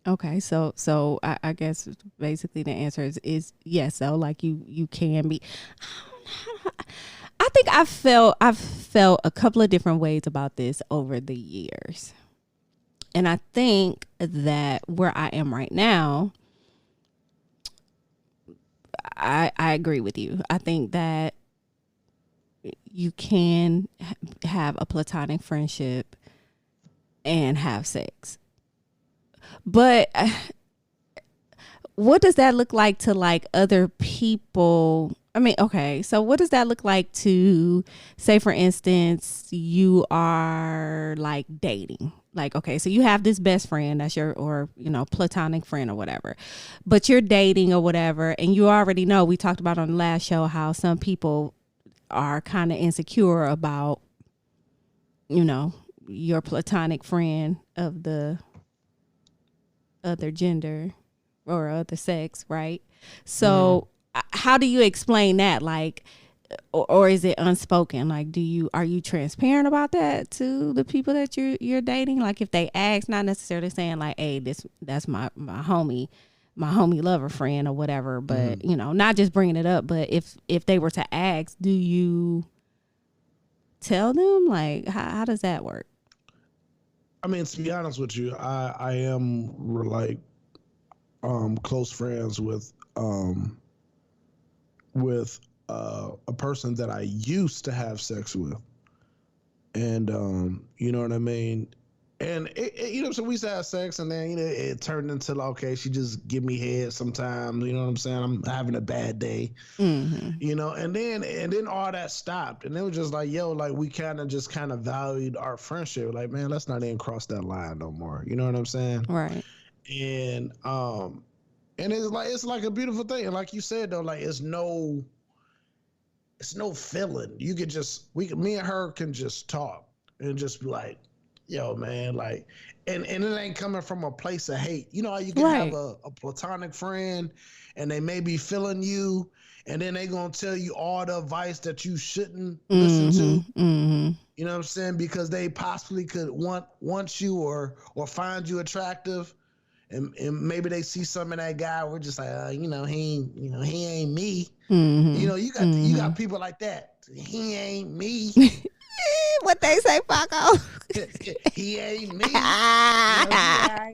okay, so I guess basically the answer is yes. So like you can be. I think I've felt a couple of different ways about this over the years, and I think that where I am right now, I agree with you. I think that you can have a platonic friendship and have sex. But what does that look like to like other people? I mean, okay, so what does that look like to, say, for instance, you are like dating? Like, okay, so you have this best friend that's your, or, you know, platonic friend or whatever, but you're dating or whatever. And you already know, we talked about on the last show how some people are kind of insecure about, you know, your platonic friend of the other gender or other sex, right? So how do you explain that? Like, or is it unspoken? Like, are you transparent about that to the people that you're dating? Like, if they ask, not necessarily saying like, hey, that's my homie, my homie lover friend or whatever, but you know, not just bringing it up, but if they were to ask, do you tell them? Like, how does that work? I mean, to be honest with you, I am like close friends with a person that I used to have sex with, and you know what I mean. And you know, so we used to have sex, and then, you know, it turned into like, okay, she just give me head sometimes. You know what I'm saying? I'm having a bad day, you know. And then all that stopped, and it was just like, yo, like we kind of valued our friendship. Like, man, let's not even cross that line no more. You know what I'm saying? Right. And it's like a beautiful thing. And like you said though, like it's no feeling. You could just me and her can just talk and just be like, yo, man, like, and it ain't coming from a place of hate. You know how you can have a platonic friend and they may be feeling you and then they gonna tell you all the advice that you shouldn't listen to. Mm-hmm. You know what I'm saying? Because they possibly could want you or find you attractive. And maybe they see something in that guy. We're just like, he ain't me. Mm-hmm. You got people like that. He ain't me. What they say, Paco? He ain't me. He got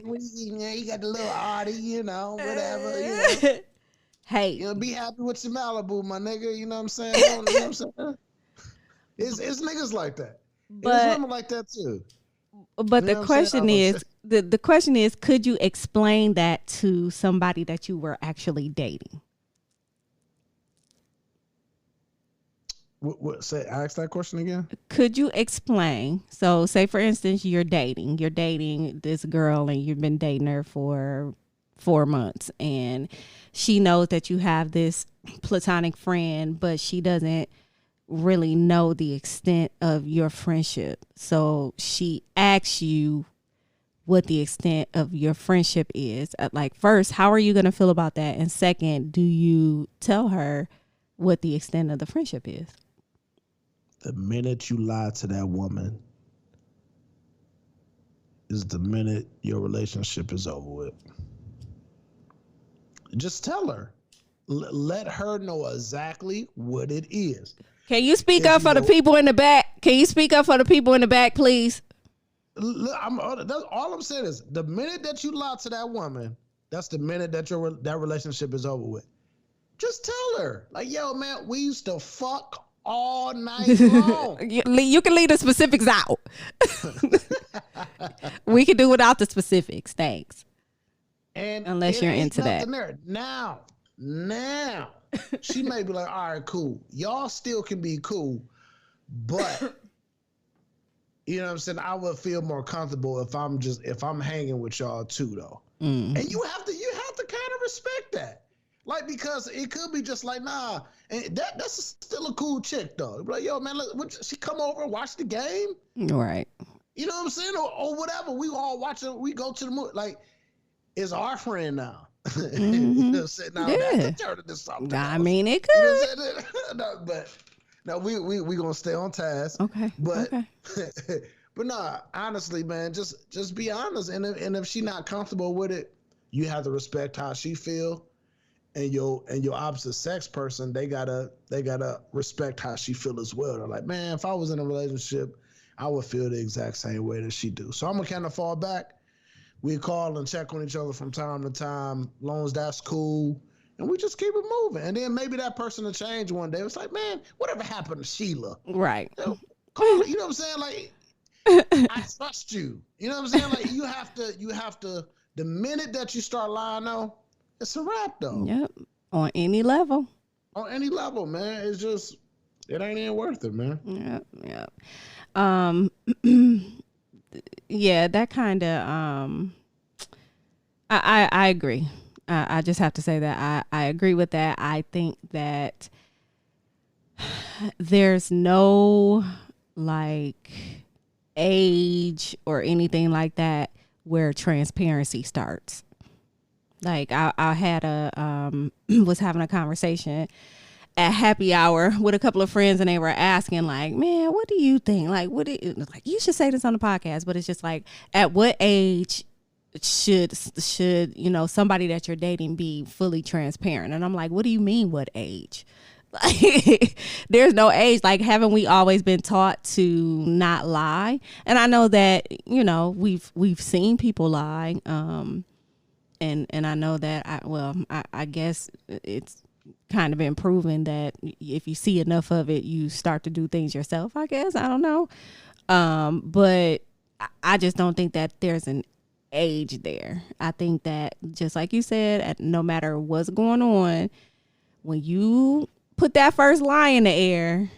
the little Audi, whatever. Hey, be happy with your Malibu, my nigga. You know what I'm saying? You know what I'm saying? It's niggas like that. There's women like that too. But the question is, the question is, could you explain that to somebody that you were actually dating? Ask that question again. Could you explain? So say for instance, you're dating this girl and you've been dating her for 4 months and she knows that you have this platonic friend, but she doesn't really know the extent of your friendship. So she asks you what the extent of your friendship is. Like, first, how are you going to feel about that? And second, do you tell her what the extent of the friendship is? The minute you lie to that woman is the minute your relationship is over with. Just tell her. Let her know exactly what it is. Can you speak up for the people in the back? Can you speak up for the people in the back, please? All I'm saying is the minute that you lie to that woman, that's the minute that that relationship is over with. Just tell her, like, yo, man, we used to fuck all night long. You can leave the specifics out. We can do without the specifics. Thanks. And unless you're into that. There. Now, she may be like, all right, cool. Y'all still can be cool, but you know what I'm saying? I would feel more comfortable if I'm hanging with y'all too, though. Mm. And you have to kind of respect that. Like, because it could be just like, nah, and that's still a cool chick, though. Like, yo, man, she come over and watch the game? Right. You know what I'm saying? Or whatever. We all watch it. We go to the movie. Like, it's our friend now. Mm-hmm. You know what I'm saying? Now, that could turn into something else. I mean, it could. You know what I'm saying? No, but no, we gonna stay on task. Okay. But but nah, honestly, man, just be honest. And if she not comfortable with it, you have to respect how she feel. And your opposite sex person, they gotta respect how she feel as well. They're like, man, if I was in a relationship, I would feel the exact same way that she do. So I'm gonna kind of fall back. We call and check on each other from time to time, long as that's cool, and we just keep it moving. And then maybe that person will change one day. It's like, man, whatever happened to Sheila? Right. You know, call, you know what I'm saying? Like, I trust you. You know what I'm saying? Like, you have to. The minute that you start lying, though, it's a wrap, though. Yep. On any level. On any level, man. It's just, it ain't even worth it, man. Yep. Yeah, that kind of, I agree. I just have to say that I agree with that. I think that there's no like age or anything like that where transparency starts. Like I had was having a conversation at happy hour with a couple of friends, and they were asking like, man, what do you think? Like, like, you should say this on the podcast, but it's just like, at what age should somebody that you're dating be fully transparent? And I'm like, what do you mean, what age? Like, there's no age. Like, haven't we always been taught to not lie? And I know that, we've seen people lie. And I know that I guess it's kind of been proven that if you see enough of it, you start to do things yourself, I guess. I don't know. But I just don't think that there's an age there. I think that, just like you said, no matter what's going on, when you put that first lie in the air,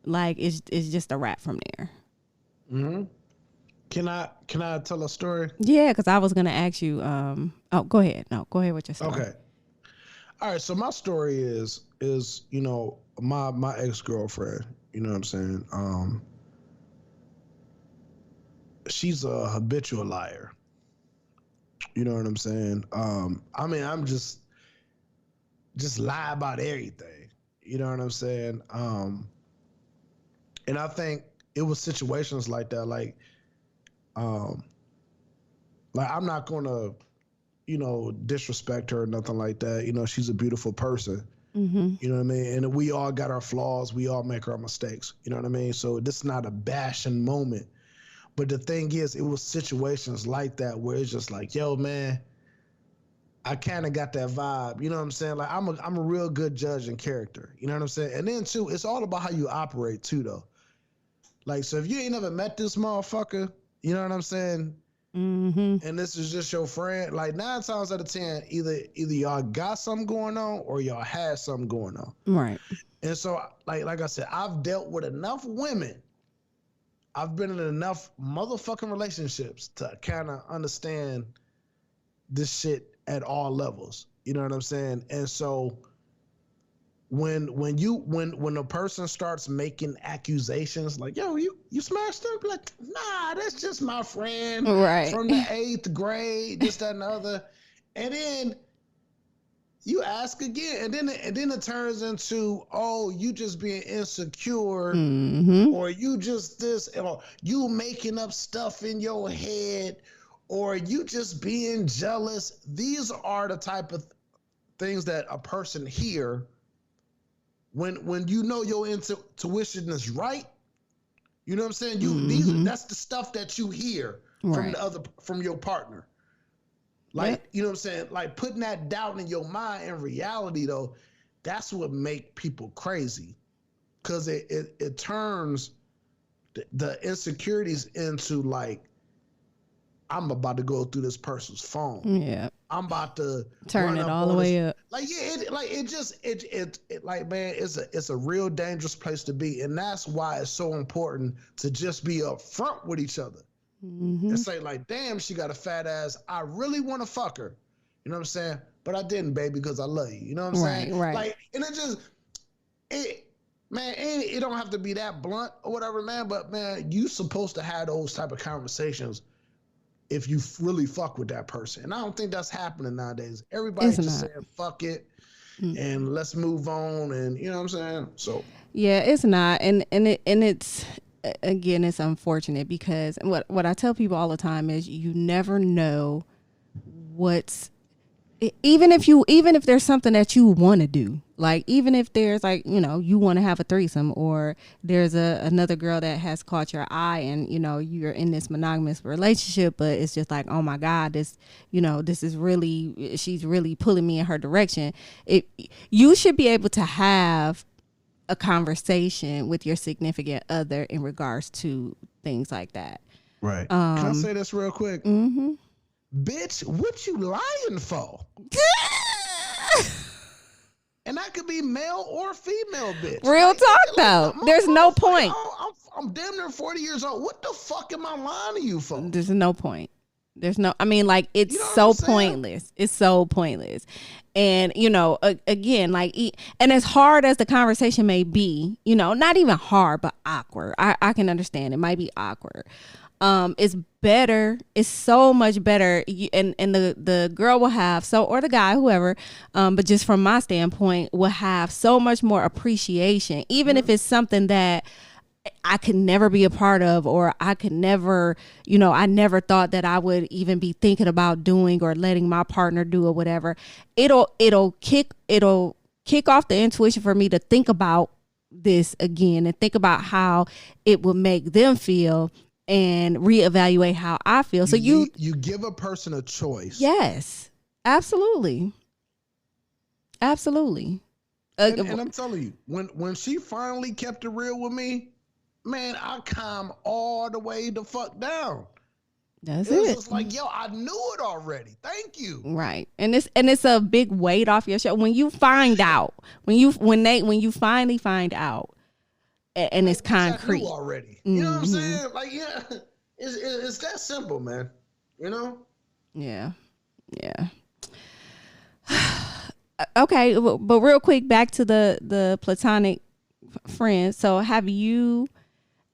like, it's just a wrap from there. Mm-hmm. Can I tell a story? Yeah, because I was gonna ask you. Go ahead. No, go ahead with your story. Okay. All right. So my story is my ex-girlfriend. You know what I'm saying? She's a habitual liar. You know what I'm saying? I mean, I'm just lie about everything. You know what I'm saying? And I think it was situations like that, like I'm not gonna, disrespect her or nothing like that. You know, she's a beautiful person. Mm-hmm. You know what I mean? And we all got our flaws. We all make our mistakes. You know what I mean? So this is not a bashing moment. But the thing is, it was situations like that where it's just like, yo, man, I kind of got that vibe. You know what I'm saying? Like I'm a real good judge in character. You know what I'm saying? And then too, it's all about how you operate too, though. Like, so if you ain't never met this motherfucker, you know what I'm saying? Mm-hmm. And this is just your friend. Like 9 times out of 10, either y'all got something going on or y'all had something going on. Right. And so, like I said, I've dealt with enough women. I've been in enough motherfucking relationships to kind of understand this shit at all levels. You know what I'm saying? And so when a person starts making accusations like, yo, you smashed her, like, nah, that's just my friend from the 8th grade, this, that, and the other. And then you ask again, and then it turns into, oh, you just being insecure, or you just this, or you making up stuff in your head, or you just being jealous. These are the type of things that a person hear when you know your intuition is right. You know what I'm saying? That's the stuff that you hear from your partner. Like, you know what I'm saying? Like putting that doubt in your mind. In reality, though, that's what make people crazy, because it turns the insecurities into like, I'm about to go through this person's phone. Yeah. I'm about to turn it all the way up. Like, yeah, like, man, it's a real dangerous place to be. And that's why it's so important to just be upfront with each other. And say like, damn, she got a fat ass. I really want to fuck her. You know what I'm saying? But I didn't, baby, because I love you. You know what I'm saying? Right. Like, and it don't have to be that blunt or whatever, man. But man, you supposed to have those type of conversations if you really fuck with that person. And I don't think that's happening nowadays. Everybody's just saying fuck it and let's move on, and you know what I'm saying? So yeah, it's not. And it's, again, it's unfortunate, because what I tell people all the time is you never know even if there's something that you want to do, like even if there's like, you want to have a threesome, or there's another girl that has caught your eye, and you're in this monogamous relationship, but it's just like, oh my God, this is really, she's really pulling me in her direction. You should be able to have a conversation with your significant other in regards to things like that. Right. Can I say this real quick? Mm-hmm. Bitch, what you lying for? And that could be male or female, bitch. Real talk, though. There's no point. I'm damn near 40 years old. What the fuck am I lying to you for? There's no point. It's so pointless. It's so pointless. And, again, like, and as hard as the conversation may be, not even hard, but awkward. I can understand it might be awkward. It's better. It's so much better. And the girl will have, or the guy, whoever, but just from my standpoint, will have so much more appreciation, even if it's something that I could never be a part of, or I could never, I never thought that I would even be thinking about doing or letting my partner do or whatever. It'll kick off the intuition for me to think about this again and think about how it will make them feel and reevaluate how I feel. So you give a person a choice. Yes, absolutely. Absolutely. And I'm telling you, when she finally kept it real with me, man, I calmed all the way the fuck down. That's it. It was just like, yo, I knew it already. Thank you. Right. And it's a big weight off your shoulder when you find out. When you finally find out, and it's concrete already. You know what I'm saying? Like, yeah, it's that simple, man. You know? Yeah. Okay, but real quick, back to the platonic friend. So have you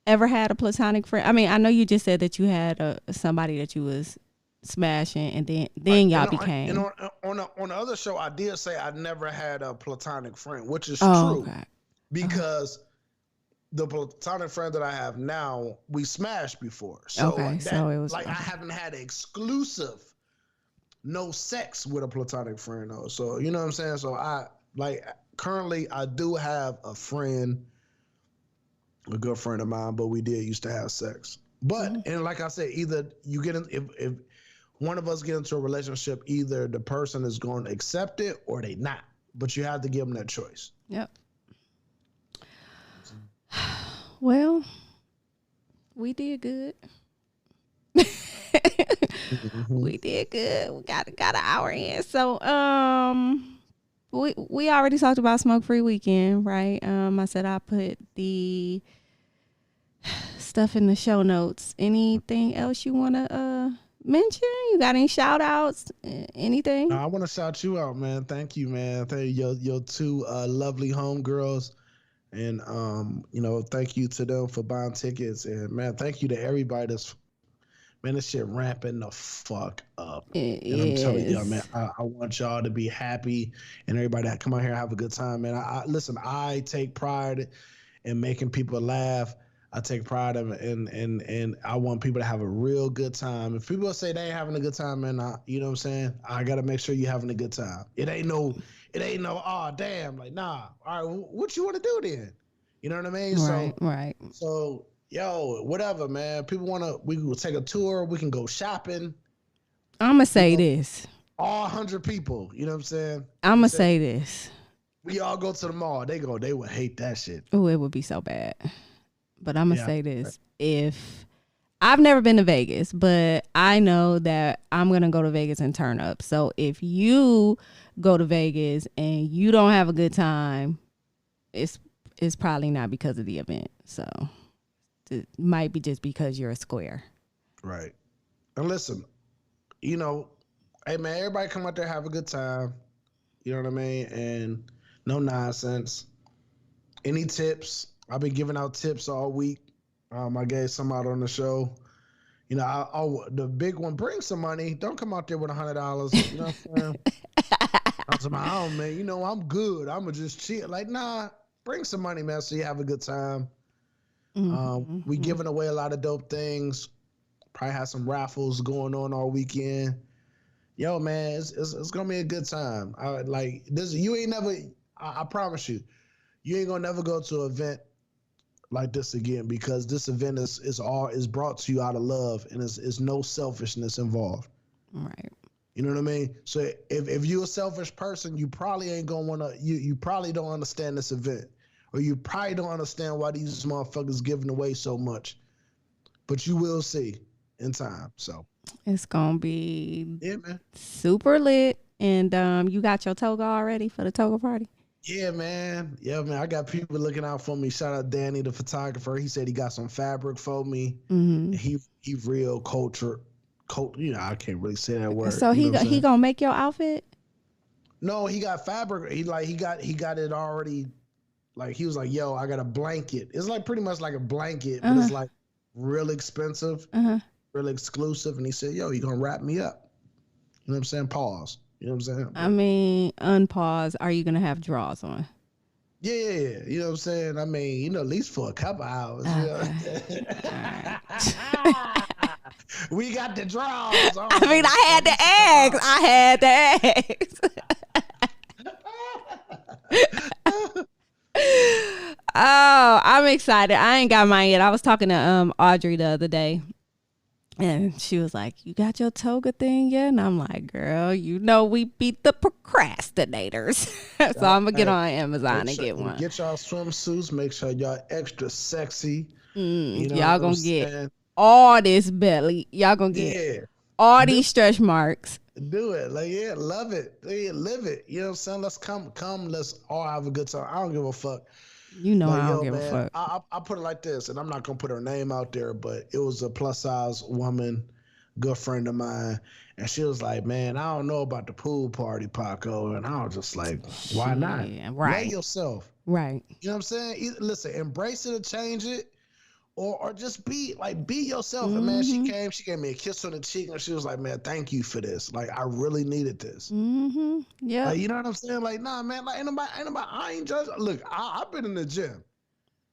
ever had a platonic friend? I mean, I know you just said that you had somebody that you was smashing, and then y'all became. And on the other show, I did say I never had a platonic friend, which is true. Okay. Because the platonic friend that I have now, we smashed before. So, okay, so it was like I haven't had exclusive no sex with a platonic friend though. So you know what I'm saying? So currently I do have a friend, a good friend of mine, but we used to have sex. But and like I said, either you get in, if one of us get into a relationship, either the person is going to accept it or they not. But you have to give them that choice. Yep. Well, we did good. We did good. We got an hour in. So we already talked about Smoke Free Weekend, right? I said I put the stuff in the show notes. Anything else you wanna mention? You got any shout outs? Anything? I want to shout you out, man. Thank you, man. Thank you, your two lovely homegirls. And thank you to them for buying tickets. And man, thank you to everybody that's this shit ramping the fuck up. And I'm telling y'all, man, I want y'all to be happy and everybody that come out here and have a good time, man. I take pride in making people laugh. I take pride in I want people to have a real good time. If people say they ain't having a good time, man, you know what I'm saying? I gotta make sure you're having a good time. It ain't no, oh damn, like nah. All right, what you want to do then? You know what I mean? Right. So yo, whatever, man. We will take a tour. We can go shopping. I'm gonna say this. All 100 people. You know what I'm saying? I'm gonna say this. We all go to the mall. They would hate that shit. Oh, it would be so bad. But I'm gonna say this. If I've never been to Vegas, but I know that I'm gonna go to Vegas and turn up. So if you go to Vegas and you don't have a good time, it's probably not because of the event. So it might be just because you're a square. Right. And listen, hey man, everybody come out there, have a good time. You know what I mean? And no nonsense. Any tips? I've been giving out tips all week. I gave some out on the show. The big one, bring some money. Don't come out there with $100. You know what I'm saying? I was like, oh man, I'm good. I'ma just chill. Like, nah, bring some money, man, so you have a good time. We giving away a lot of dope things. Probably have some raffles going on all weekend. Yo, man, it's gonna be a good time. You ain't never. I promise you, you ain't gonna never go to an event like this again, because this event is brought to you out of love, and it's no selfishness involved. Right. You know what I mean? So if you're a selfish person, you probably ain't gonna wanna. You probably don't understand this event. Or you probably don't understand why these motherfuckers giving away so much. But you will see in time. So it's gonna be super lit. And you got your toga already for the toga party? Yeah, man. I got people looking out for me. Shout out Danny, the photographer. He said he got some fabric for me. And he real culture. I can't really say that word. So he gonna make your outfit? No, he got fabric. He got it already. Like, he was like, yo, I got a blanket. It's like pretty much like a blanket, but it's like real expensive, real exclusive. And he said, yo, you gonna wrap me up? You know what I'm saying? Pause. You know what I'm saying? I mean, unpause. Are you gonna have drawers on? Yeah. You know what I'm saying? I mean, at least for a couple hours. Okay. We got the drawers on. I mean, I had to ask. Oh, I'm excited. I ain't got mine yet. I was talking to Audrey the other day, and she was like, you got your toga thing yet? And I'm like, girl, we beat the procrastinators. So I'm gonna get on Amazon and get one. Get y'all swimsuits. Make sure y'all extra sexy. Y'all gonna get all this belly. Y'all gonna get all these stretch marks. Do it. Love it. Live it. You know what I'm saying? Let's come. Let's all have a good time. I don't give a fuck. You know Like, I don't yo, give a man, fuck. I put it like this, and I'm not gonna put her name out there, but it was a plus size woman, good friend of mine, and she was like, "Man, I don't know about the pool party, Paco," and I was just like, "Why not? Shit, Let right. yourself." Right. You know what I'm saying? Listen, embrace it or change it, or just be yourself. And man, she gave me a kiss on the cheek, and she was like, "Man, thank you for this. Like, I really needed this." Yeah. Like, you know what I'm saying? Like, nah, man, like, ain't nobody, I ain't just look. I've been in the gym,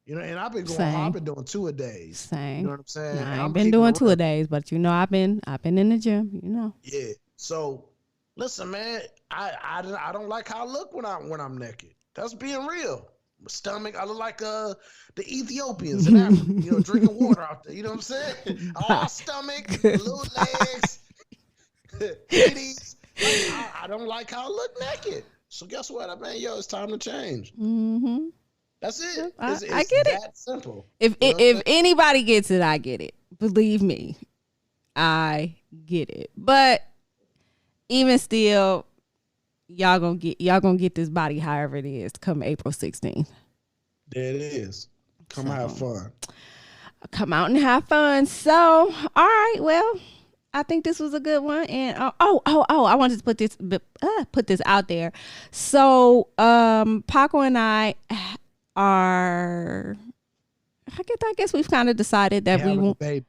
you know, and I've been going hard. I've been doing 2 a days. Same. You know what I'm saying? Nah, I ain't I'm been keeping doing it 2 a real. days, but you know I've been in the gym. You know. Yeah. So, listen, man, I don't like how I look when I'm naked. That's being real. My stomach, I look like the Ethiopians in Africa, you know, drinking water out there. You know what I'm saying? All stomach, little legs, titties. Like, I don't like how I look naked. So guess what, man? Yo, it's time to change. That's it. It's I get that it. simple. If anybody gets it, I get it. Believe me, I get it. But even still, y'all gonna get this body however it is come April 16th. There it is. Come have fun. Come out and have fun. So, all right, well, I think this was a good one. And I wanted to put this out there. So, Paco and I are, I guess we've kind of decided that we won't. Baby.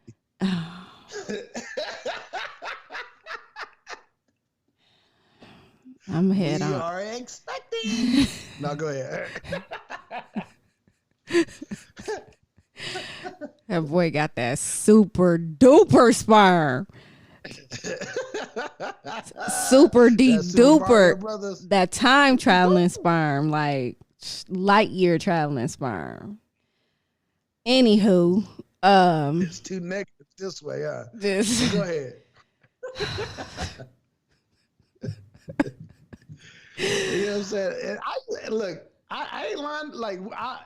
I'm ahead on. We are expecting. No, go ahead. That boy got that super duper sperm. Super deep duper. That time traveling sperm, like light year traveling sperm. Anywho, it's too negative this way, huh? Go ahead. You know what I'm saying? And I ain't lying. Like,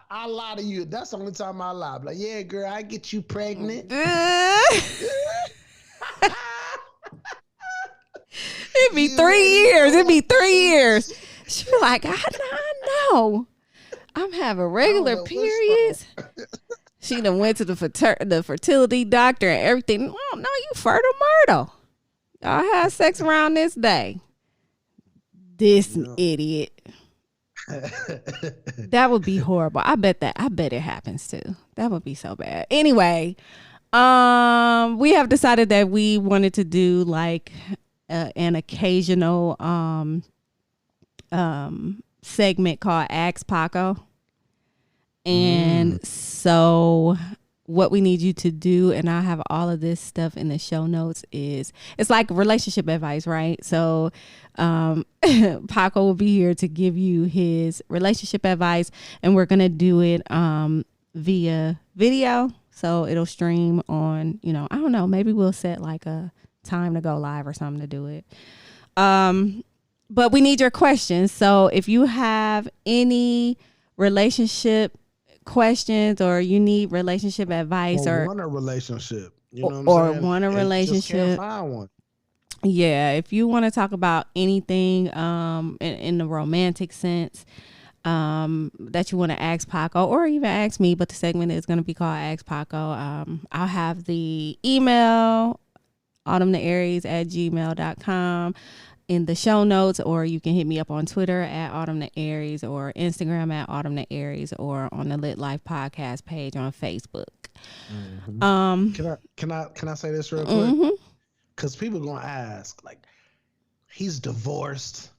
I lie to you. That's the only time I lie. Like, yeah, girl, I get you pregnant. It'd be 3 years. It'd be 3 years. She'd be like, I know. I'm having regular periods. She done went to the fertility doctor and everything. Oh, no, you fertile myrtle. Y'all had sex around this day. This idiot. That would be horrible. I bet it happens too. That would be so bad. Anyway, we have decided that we wanted to do like an occasional segment called Ask Paco. And so what we need you to do, and I have all of this stuff in the show notes, is it's like relationship advice, right? So Paco will be here to give you his relationship advice, and we're going to do it via video. So it'll stream on, I don't know, maybe we'll set like a time to go live or something to do it. But we need your questions. So if you have any relationship questions, or you need relationship advice, or want a relationship, you know what I'm saying? Want a relationship, just can't find one. Yeah, if you want to talk about anything in the romantic sense that you want to ask Paco, or even ask me, but the segment is going to be called Ask Paco. I'll have the email autumnthearies@gmail.com in the show notes, or you can hit me up on Twitter at autumnthearies, or Instagram at autumnthearies, or on the Lit Life podcast page on Facebook. Can I say this real quick? Because people gonna ask, like, he's divorced,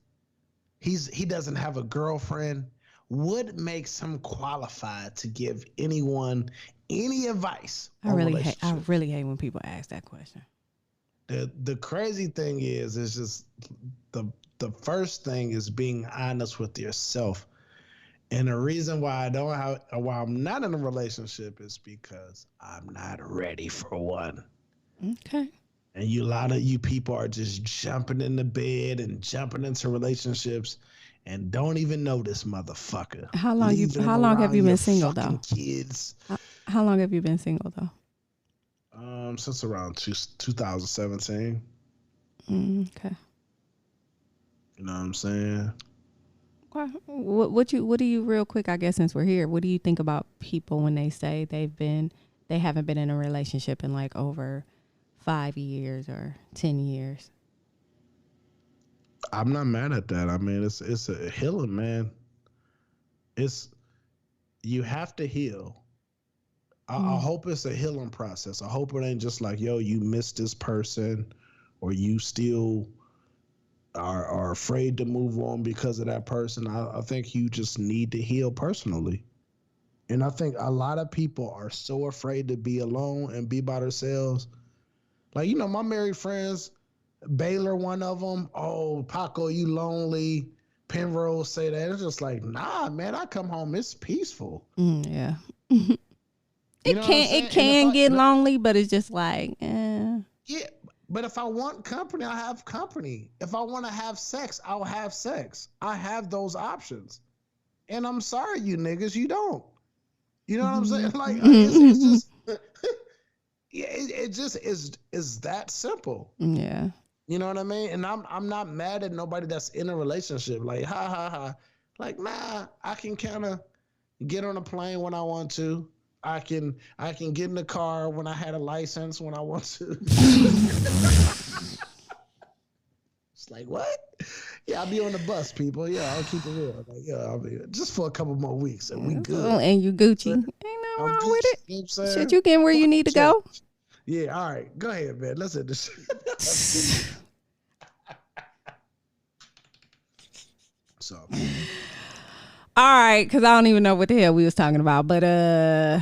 he doesn't have a girlfriend. What makes him qualified to give anyone any advice? I really hate when people ask that question. The crazy thing is just the first thing is being honest with yourself. And the reason why why I'm not in a relationship is because I'm not ready for one. Okay. And a lot of you people are just jumping into bed and jumping into relationships and don't even know this motherfucker. How long have you been single though? Kids. How long have you been single though? Since around 2017. Okay. You know what I'm saying? Okay. What do you real quick? I guess since we're here, what do you think about people when they say they haven't been in a relationship in like over 5 years or 10 years? I'm not mad at that. I mean, it's a healing, man. It's you have to heal. I hope it's a healing process. I hope it ain't just like, yo, you missed this person, or you still are afraid to move on because of that person. I think you just need to heal personally. And I think a lot of people are so afraid to be alone and be by themselves. Like, you know, my married friends, Baylor, one of them, oh, Paco, you lonely. Penrose say that. It's just like, nah, man, I come home, it's peaceful. Yeah. It can get lonely, but it's just like, yeah. But if I want company, I have company. If I want to have sex, I'll have sex. I have those options. And I'm sorry, you niggas, you don't. You know what I'm saying? Like, it's just, yeah, it just is that simple. Yeah. You know what I mean? And I'm not mad at nobody that's in a relationship. Like, ha ha ha. Like, nah, I can kind of get on a plane when I want to. I can get in the car when I had a license when I want to. It's like, what? Yeah, I'll be on the bus, people. Yeah, I'll keep it real. Like, yeah, I'll be just for a couple more weeks and we good. And you Gucci. So, ain't no wrong with it. You know what I'm saying? Shit, you getting where you need to go. Yeah, all right. Go ahead, man. Let's hit this. So, all right, because I don't even know what the hell we was talking about, but yeah,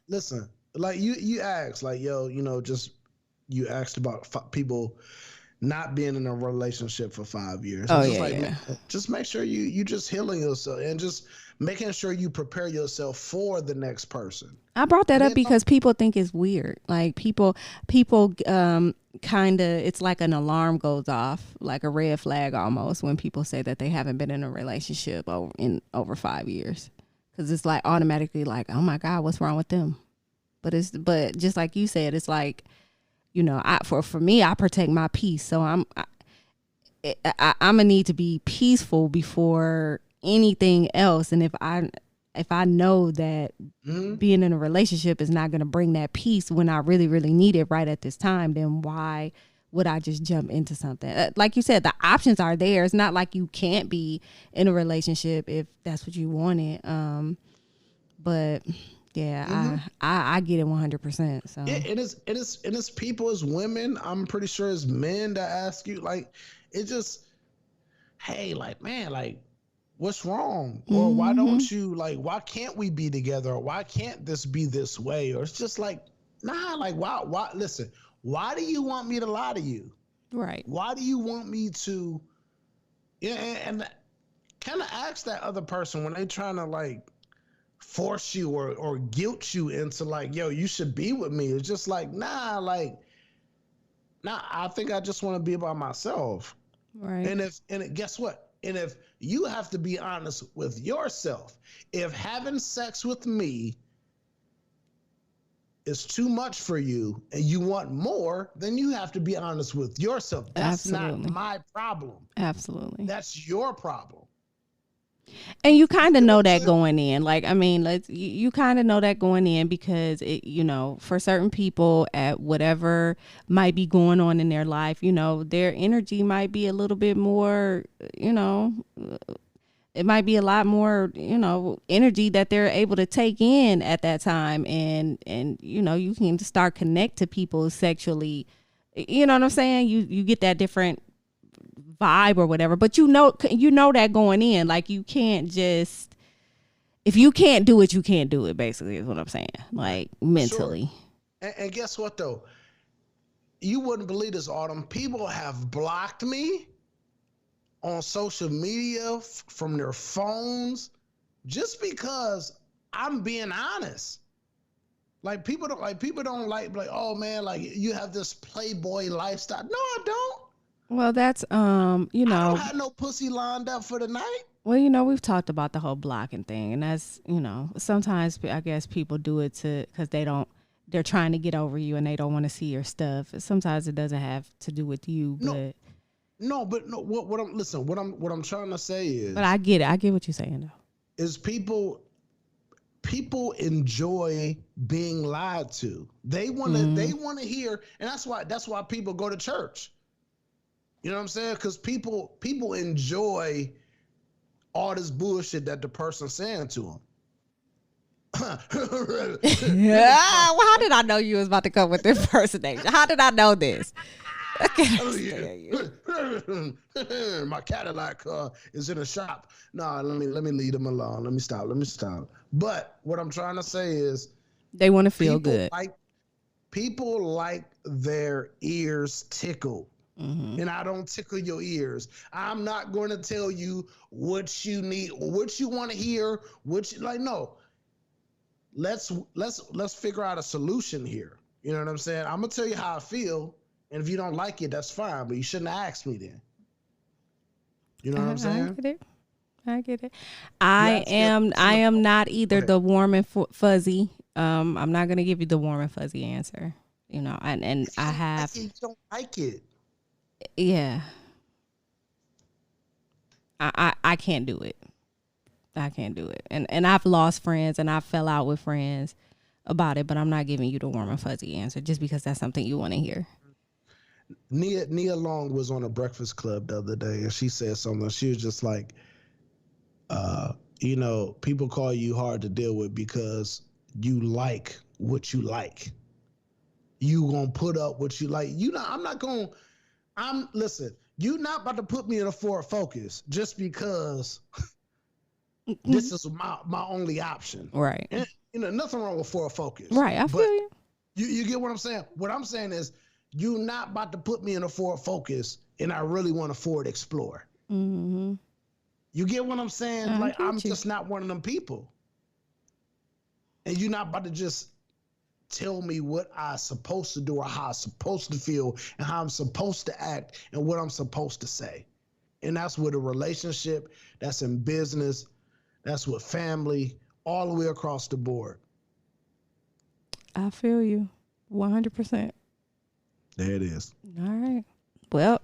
listen, like you asked, like, yo, you know, just you asked about people not being in a relationship for 5 years. Oh, just yeah, man, just make sure you just healing yourself and just making sure you prepare yourself for the next person. I brought that up because people think it's weird. Like people kind of, it's like an alarm goes off, like a red flag almost, when people say that they haven't been in a relationship over 5 years, because it's like automatically like, oh my God, what's wrong with them? But just like you said, it's like, you know, for me, I protect my peace, so I'm gonna need to be peaceful before anything else. And if I know that being in a relationship is not going to bring that peace when I really, really need it right at this time, then why would I just jump into something? Like you said, the options are there. It's not like you can't be in a relationship if that's what you wanted. But yeah, I get it 100%. So yeah, it is people as women. I'm pretty sure it's men that ask you, like, it just, hey, like, man, like, what's wrong? Or why don't you, like, why can't we be together? Or why can't this be this way? Or it's just like, nah, like, why, listen, why do you want me to lie to you? Right. Why do you want me to, yeah, and kind of ask that other person when they trying to, like, force you or guilt you into, like, yo, you should be with me. It's just like, nah, I think I just want to be by myself. Right. And guess what? And if you have to be honest with yourself, if having sex with me is too much for you and you want more, then you have to be honest with yourself. That's not my problem. Absolutely. That's your problem. And you kind of know that going in. Like, I mean, you kind of know that going in, because it, you know, for certain people at whatever might be going on in their life, you know, their energy might be a little bit more, you know, it might be a lot more, you know, energy that they're able to take in at that time. And, you know, you can start connect to people sexually, you know what I'm saying? You get that different vibe or whatever, but you know that going in, like, you can't just, if you can't do it, you can't do it, basically, is what I'm saying, like, mentally. Sure. And guess what, though? You wouldn't believe this, Autumn. People have blocked me on social media from their phones just because I'm being honest. Like, people don't like, oh man, like, you have this playboy lifestyle. No, I don't. Well, that's, you know, I don't have no pussy lined up for the night. Well, you know, we've talked about the whole blocking thing, and that's, you know, sometimes I guess people do it because they're trying to get over you and they don't want to see your stuff. Sometimes it doesn't have to do with you, but No, but no. What I'm trying to say is. But I get it. I get what you're saying though. Is people enjoy being lied to. They want to hear, and that's why people go to church. You know what I'm saying? Because people enjoy all this bullshit that the person's saying to them. Yeah. Well, how did I know you was about to come with this impersonation? How did I know this? I can't My Cadillac is in a shop. No, let me leave them alone. Let me stop. But what I'm trying to say is, they want to feel good. People like their ears tickled. Mm-hmm. And I don't tickle your ears. I'm not going to tell you what you need, what you want to hear, no. Let's figure out a solution here. You know what I'm saying? I'm gonna tell you how I feel, and if you don't like it, that's fine. But you shouldn't have asked me then. You know what I'm saying? I get it. I am not either the warm and fuzzy. I'm not gonna give you the warm and fuzzy answer. You know, and I have. You don't like it. Yeah. I can't do it. I can't do it. And I've lost friends and I fell out with friends about it, but I'm not giving you the warm and fuzzy answer just because that's something you want to hear. Nia Long was on a Breakfast Club the other day and she said something. She was just like, people call you hard to deal with because you like what you like. You gonna put up what you like. Listen, you're not about to put me in a Ford Focus just because this is my only option. Right. And, nothing wrong with Ford Focus. Right, I feel you. You get what I'm saying? What I'm saying is you're not about to put me in a Ford Focus and I really want a Ford Explorer. Mm-hmm. You get what I'm saying? I'm just not one of them people. And you're not about to just tell me what I'm supposed to do or how I'm supposed to feel and how I'm supposed to act and what I'm supposed to say. And that's with a relationship, that's in business, that's with family, all the way across the board. I feel you 100%. There it is. All right. Well,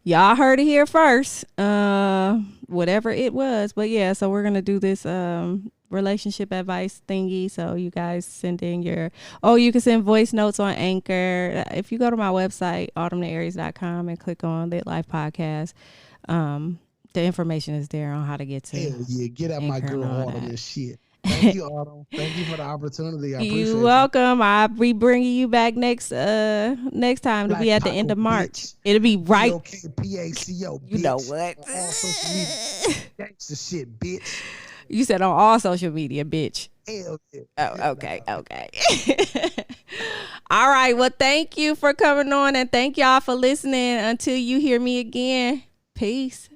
y'all heard it here first, whatever it was. But yeah, so we're going to do this relationship advice thingy. So you guys send in you can send voice notes on Anchor. If you go to my website, autumnaries.com, and click on Lit Life Podcast, the information is there on how to get to. Hell yeah, get at my girl Autumn and shit. Thank you, Autumn. Thank you for the opportunity. I appreciate it. You're welcome. I'll be bringing you back next time. It'll be at the end of March. Bitch. It'll be right. BLKPACO. You know what? On all social media. Gangsta shit, bitch. You said on all social media, bitch. Hell yeah. Oh, okay. All right. Well, thank you for coming on, and thank y'all for listening. Until you hear me again, peace.